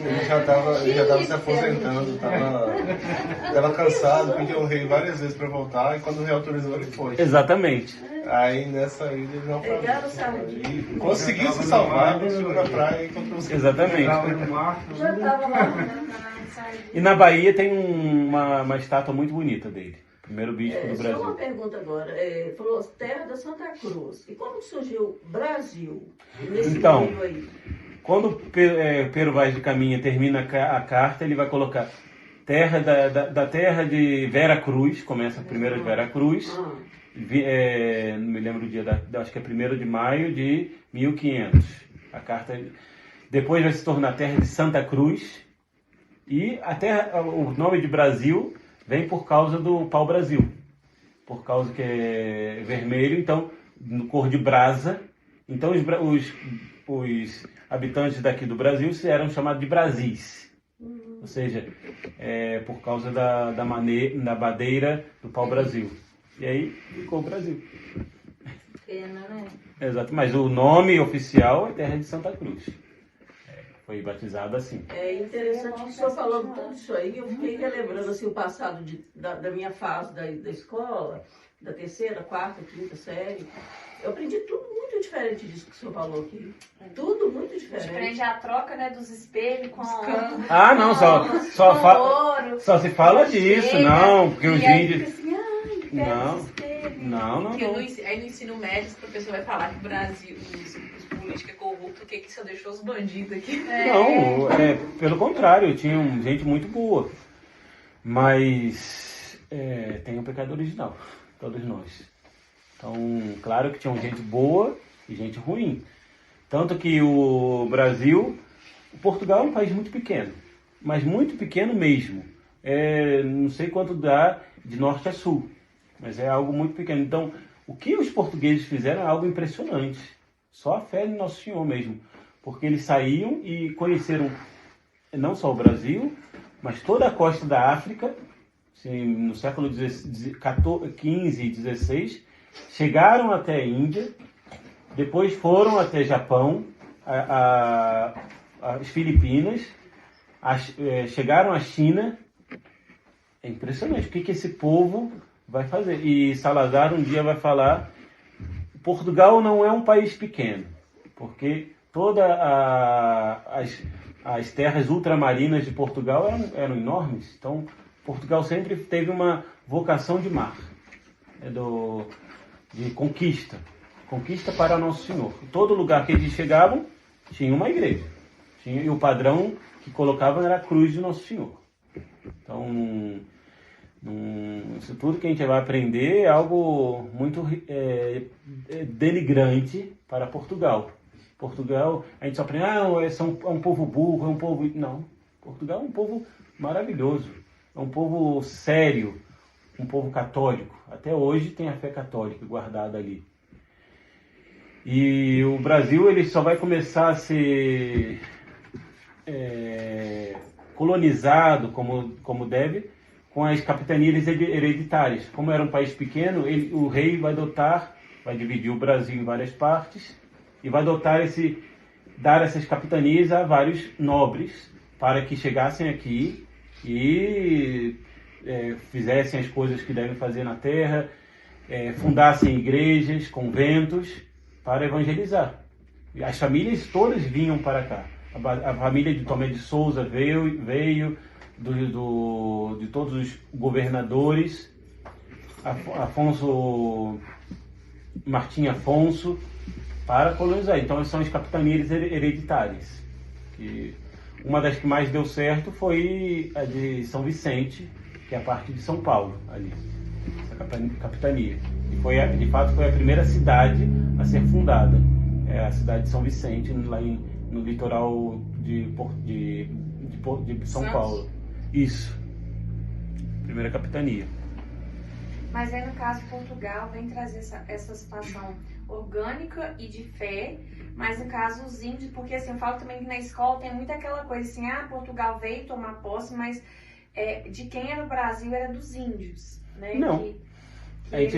Ele já estava se aposentando, estava cansado, pediu ao rei várias vezes para voltar, e quando o rei autorizou, ele foi. Exatamente. Aí nessa ilha ele não pegaram sardinha. Conseguiu se salvar, chegou na praia e encontrou os... Exatamente. Já estava lá. E na Bahia tem uma estátua muito bonita dele. Primeiro bispo do Brasil. Só uma pergunta agora. Falou terra da Santa Cruz. E como surgiu Brasil nesse meio aí? Quando Pero Vaz de Caminha termina a carta, ele vai colocar terra da terra de Vera Cruz, começa a primeira de Vera Cruz, não me lembro o dia, acho que é 1º de maio de 1500. A carta depois vai se tornar terra de Santa Cruz, e o nome de Brasil vem por causa do pau-brasil, por causa que é vermelho, então, no cor de brasa. Então, os habitantes daqui do Brasil eram chamados de Brasis. Ou seja, por causa da madeira do pau-brasil. E aí, ficou o Brasil. Pena, né? Exato, mas o nome oficial é Terra de Santa Cruz. Foi batizado assim. É interessante que o senhor falando tudo isso aí, eu fiquei relembrando assim, o passado da minha fase da escola, da 3ª, 4ª, 5ª série. Eu aprendi tudo muito diferente disso que o senhor falou aqui. Tudo muito A diferente. gente aprende a troca, né, dos espelhos com Não, só se fala disso, não, porque os índios... Assim, pega esse espelho. teve. Não. Porque aí no ensino médio, o professor vai falar que o Brasil, os políticos é corrupto, que só deixou os bandidos aqui. Não, pelo contrário, tinha gente muito boa. Mas tem um pecado original, todos nós. Então, claro que tinha gente boa e gente ruim. Tanto que o Portugal é um país muito pequeno, mas muito pequeno mesmo. Não sei quanto dá de norte a sul, mas é algo muito pequeno. Então, o que os portugueses fizeram é algo impressionante. Só a fé em Nosso Senhor mesmo. Porque eles saíam e conheceram não só o Brasil, mas toda a costa da África, assim, no século XV e XVI, chegaram até a Índia, depois foram até Japão, as Filipinas, chegaram à China. É impressionante o que esse povo vai fazer. E Salazar um dia vai falar: Portugal não é um país pequeno, porque todas as terras ultramarinas de Portugal eram enormes. Então, Portugal sempre teve uma vocação de mar, de conquista para Nosso Senhor. Todo lugar que eles chegavam tinha uma igreja. E o padrão que colocavam era a cruz de Nosso Senhor. Então, isso tudo que a gente vai aprender é algo muito denigrante para Portugal. Portugal, a gente só aprende, é um povo burro, é um povo... Não, Portugal é um povo maravilhoso, é um povo sério, um povo católico. Até hoje tem a fé católica guardada ali. E o Brasil, ele só vai começar a ser colonizado como deve com as capitanias hereditárias. Como era um país pequeno, o rei vai dividir o Brasil em várias partes e vai dar essas capitanias a vários nobres para que chegassem aqui e fizessem as coisas que devem fazer na terra, fundassem igrejas, conventos para evangelizar. As famílias todas vinham para cá. A família de Tomé de Souza veio de todos os governadores, Martim Afonso, para colonizar. Então, são as capitanias hereditárias. E uma das que mais deu certo foi a de São Vicente, que é a parte de São Paulo, ali, essa capitania. E de fato foi a primeira cidade a ser fundada, a cidade de São Vicente, lá no litoral de São Santos. Paulo. Isso. Primeira capitania. Mas aí, no caso, Portugal vem trazer essa situação orgânica e de fé, mas no caso os índios, porque assim, eu falo também que na escola tem muita aquela coisa assim, Portugal veio tomar posse, mas de quem era o Brasil era dos índios, né? Não. A gente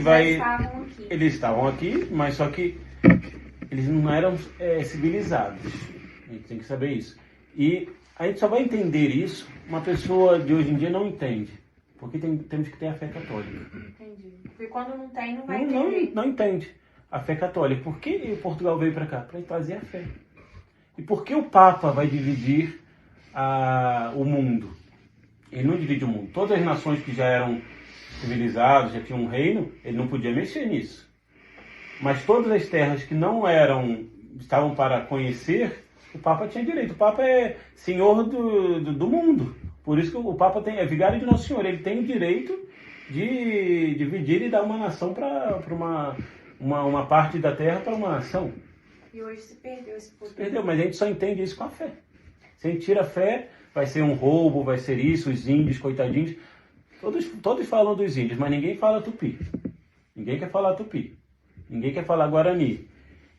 eles estavam aqui, mas só que eles não eram civilizados. A gente tem que saber isso. E a gente só vai entender isso, uma pessoa de hoje em dia não entende. Porque temos que ter a fé católica. Entendi. Porque quando não tem, não vai entender. Não entende a fé católica. Por que Portugal veio para cá? Para trazer a fé. E por que o Papa vai dividir o mundo? Ele não divide o mundo. Todas as nações que já eram civilizadas, já tinham um reino, ele não podia mexer nisso. Mas todas as terras que não estavam para conhecer, o Papa tinha direito. O Papa é senhor do mundo. Por isso que o Papa é vigário de Nosso Senhor. Ele tem o direito de dividir e dar uma nação para uma parte da terra para uma nação. E hoje se perdeu esse poder. Perdeu, mas a gente só entende isso com a fé. Se a gente tira a fé, vai ser um roubo, vai ser isso, os índios, coitadinhos. Todos falam dos índios, mas ninguém fala tupi. Ninguém quer falar tupi. Ninguém quer falar guarani.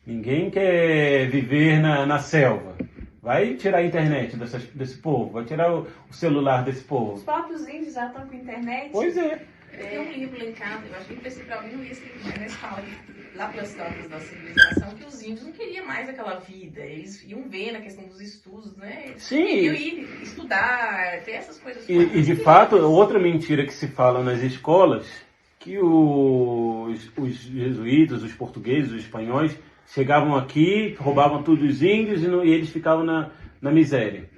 Ninguém quer viver na selva. Vai tirar a internet desse povo, vai tirar o celular desse povo. Os próprios índios já estão com internet. Pois é. Tem um livro lá em casa, eu acho que eu para alguém esse livro, mas fala que lá pelas tantas da civilização que os índios não queriam mais aquela vida. Eles iam ver na questão dos estudos, né? Eles Sim. queriam ir estudar, ter essas coisas. E de fato, outra mentira que se fala nas escolas, que os jesuítas, os portugueses, os espanhóis, chegavam aqui, roubavam tudo dos índios e eles ficavam na miséria.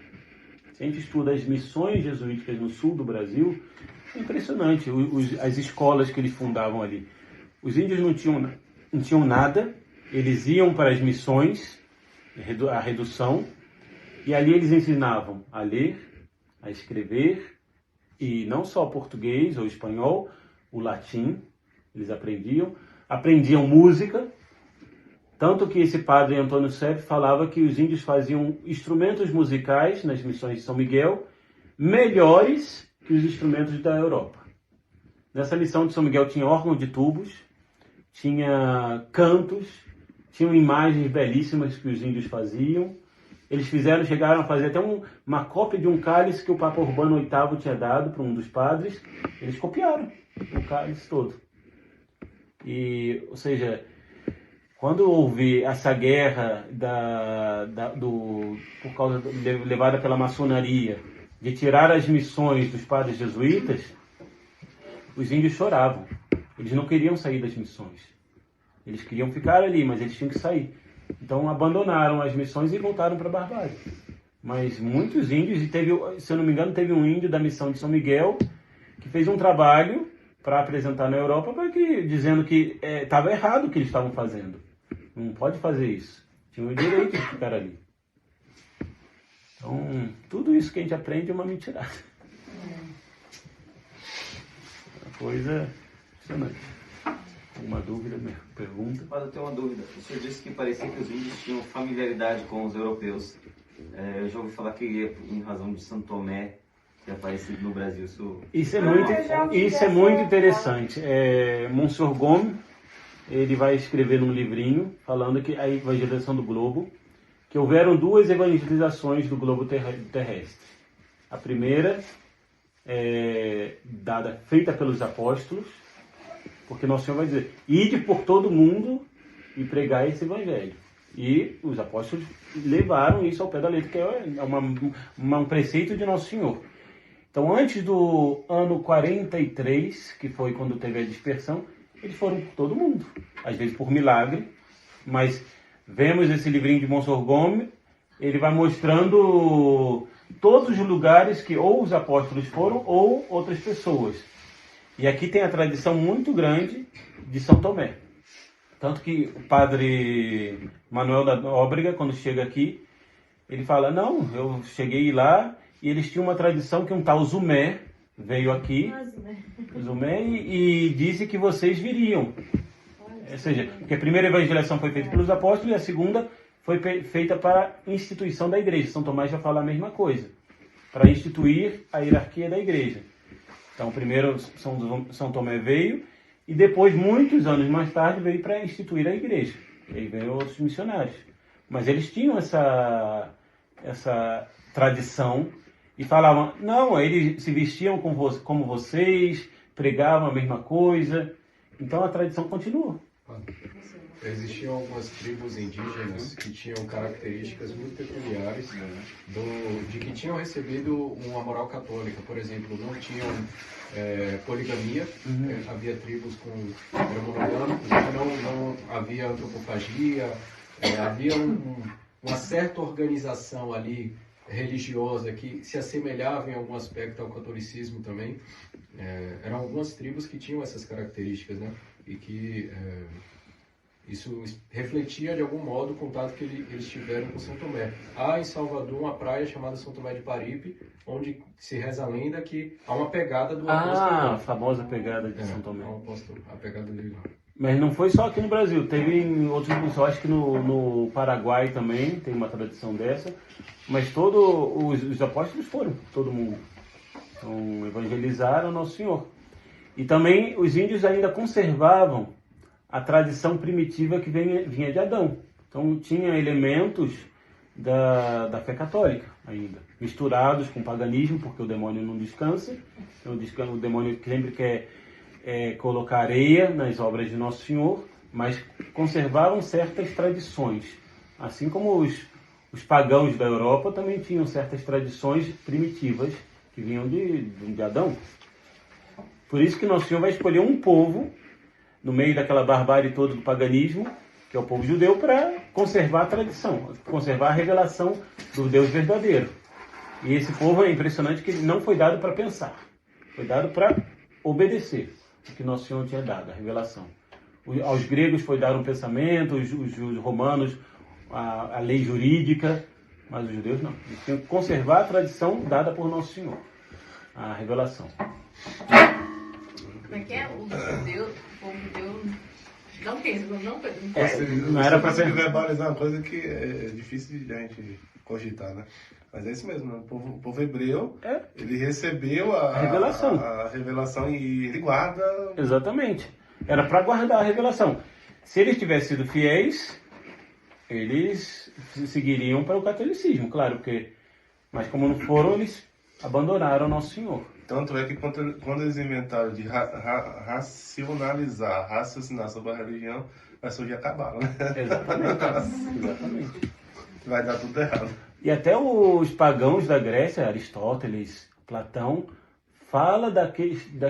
Se a gente estuda as missões jesuíticas no sul do Brasil, é impressionante as escolas que eles fundavam ali. Os índios não tinham nada, eles iam para as missões, a redução, e ali eles ensinavam a ler, a escrever, e não só português ou espanhol, o latim, eles aprendiam música, tanto que esse padre Antônio Sepp falava que os índios faziam instrumentos musicais nas missões de São Miguel melhores que os instrumentos da Europa. Nessa missão de São Miguel tinha órgão de tubos, tinha cantos, tinham imagens belíssimas que os índios faziam. Eles chegaram a fazer até uma cópia de um cálice que o Papa Urbano VIII tinha dado para um dos padres. Eles copiaram o cálice todo. Ou seja, quando houve essa guerra por causa levada pela maçonaria, de tirar as missões dos padres jesuítas, os índios choravam. Eles não queriam sair das missões. Eles queriam ficar ali, mas eles tinham que sair. Então abandonaram as missões e voltaram para a barbárie. Mas muitos índios, e se eu não me engano, teve um índio da missão de São Miguel que fez um trabalho para apresentar na Europa, dizendo que estava errado o que eles estavam fazendo. Não pode fazer isso. Tinham o direito de ficar ali. Então, tudo isso que a gente aprende é uma mentirada. Uma coisa impressionante. Alguma dúvida, pergunta? Mas eu tenho uma dúvida. O senhor disse que parecia que os índios tinham familiaridade com os europeus. Eu já ouvi falar que em razão de Santo Tomé ter aparecido no Brasil. Isso é muito interessante. Monsignor Gomes, ele vai escrever num livrinho falando que a evangelização do globo, que houveram 2 evangelizações do globo terrestre. A primeira feita pelos apóstolos, porque Nosso Senhor vai dizer: ide por todo mundo e pregai esse evangelho. E os apóstolos levaram isso ao pé da letra, que é um preceito de Nosso Senhor. Então, antes do ano 43, que foi quando teve a dispersão, eles foram por todo mundo. Às vezes por milagre, mas vemos esse livrinho de Monsignor Gomes, ele vai mostrando todos os lugares que ou os apóstolos foram ou outras pessoas. E aqui tem a tradição muito grande de São Tomé. Tanto que o padre Manuel da Nóbrega, quando chega aqui, ele fala: não, eu cheguei lá e eles tinham uma tradição que um tal Zumé veio aqui, Zumé, e disse que vocês viriam. Ou seja, que a primeira evangelização foi feita pelos apóstolos e a segunda foi feita para a instituição da igreja. São Tomás vai falar a mesma coisa, para instituir a hierarquia da igreja. Então, primeiro São Tomé veio e depois, muitos anos mais tarde, veio para instituir a igreja. E aí veio outros missionários. Mas eles tinham essa tradição e falavam: não, eles se vestiam como vocês, pregavam a mesma coisa. Então a tradição continua. Existiam algumas tribos indígenas que tinham características muito peculiares de que tinham recebido uma moral católica. Por exemplo, não tinham poligamia, havia tribos com monogâmicos, não havia antropofagia, havia uma certa organização ali religiosa que se assemelhava em algum aspecto ao catolicismo também. Eram algumas tribos que tinham essas características, né? E que isso refletia de algum modo o contato que eles tiveram com São Tomé. Há em Salvador uma praia chamada São Tomé de Paripe, onde se reza a lenda que há uma pegada do apóstolo. A famosa pegada de São Tomé. A pegada dele lá. Mas não foi só aqui no Brasil, teve em outros lugares, acho que no Paraguai também tem uma tradição dessa, mas os apóstolos foram, todo mundo. Então, evangelizaram Nosso Senhor. E também os índios ainda conservavam a tradição primitiva que vinha de Adão. Então tinha elementos da fé católica ainda, misturados com paganismo, porque o demônio não descansa. Então, o demônio sempre quer colocar areia nas obras de Nosso Senhor, mas conservavam certas tradições. Assim como os pagãos da Europa também tinham certas tradições primitivas que vinham de Adão. Por isso que Nosso Senhor vai escolher um povo no meio daquela barbárie toda do paganismo, que é o povo judeu, para conservar a tradição, conservar a revelação do Deus verdadeiro. E esse povo é impressionante que ele não foi dado para pensar, foi dado para obedecer o que Nosso Senhor tinha dado, a revelação. Aos gregos foi dar um pensamento, os romanos a lei jurídica, mas os judeus não. Eles tinham que conservar a tradição dada por Nosso Senhor, a revelação. Como é que é? O judeu, o povo judeu não pensa, Não era pra você ser... verbalizar uma coisa que é difícil de a gente cogitar, né? Mas é isso mesmo, né? O povo hebreu, ele recebeu a revelação e ele guarda. Exatamente. Era para guardar a revelação. Se eles tivessem sido fiéis, eles seguiriam para o catolicismo, claro, mas como não foram, eles abandonaram Nosso Senhor. Tanto é que quando eles inventaram de raciocinar sobre a religião, vai surgir a cabala, né? Exatamente. Vai dar tudo errado. E até os pagãos da Grécia, Aristóteles, Platão, fala da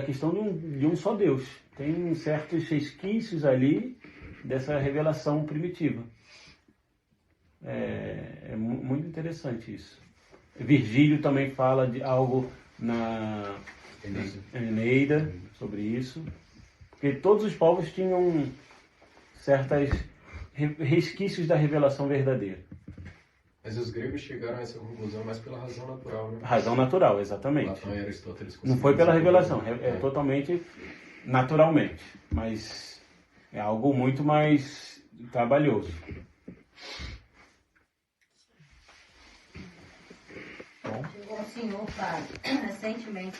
questão de um só Deus. Tem certos resquícios ali dessa revelação primitiva. É muito interessante isso. Virgílio também fala de algo na Eneida sobre isso. Porque todos os povos tinham certos resquícios da revelação verdadeira. Mas os gregos chegaram a essa conclusão mais pela razão natural, né? Razão natural, exatamente. Platão e Aristóteles Não foi pela revelação, é totalmente naturalmente. Mas é algo muito mais trabalhoso. Chegou um senhor, padre, recentemente,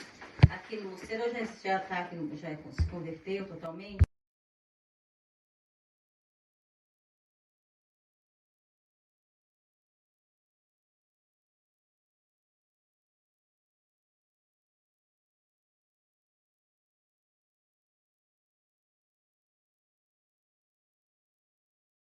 aqui no Luceiro, já está aqui, já se converteu totalmente.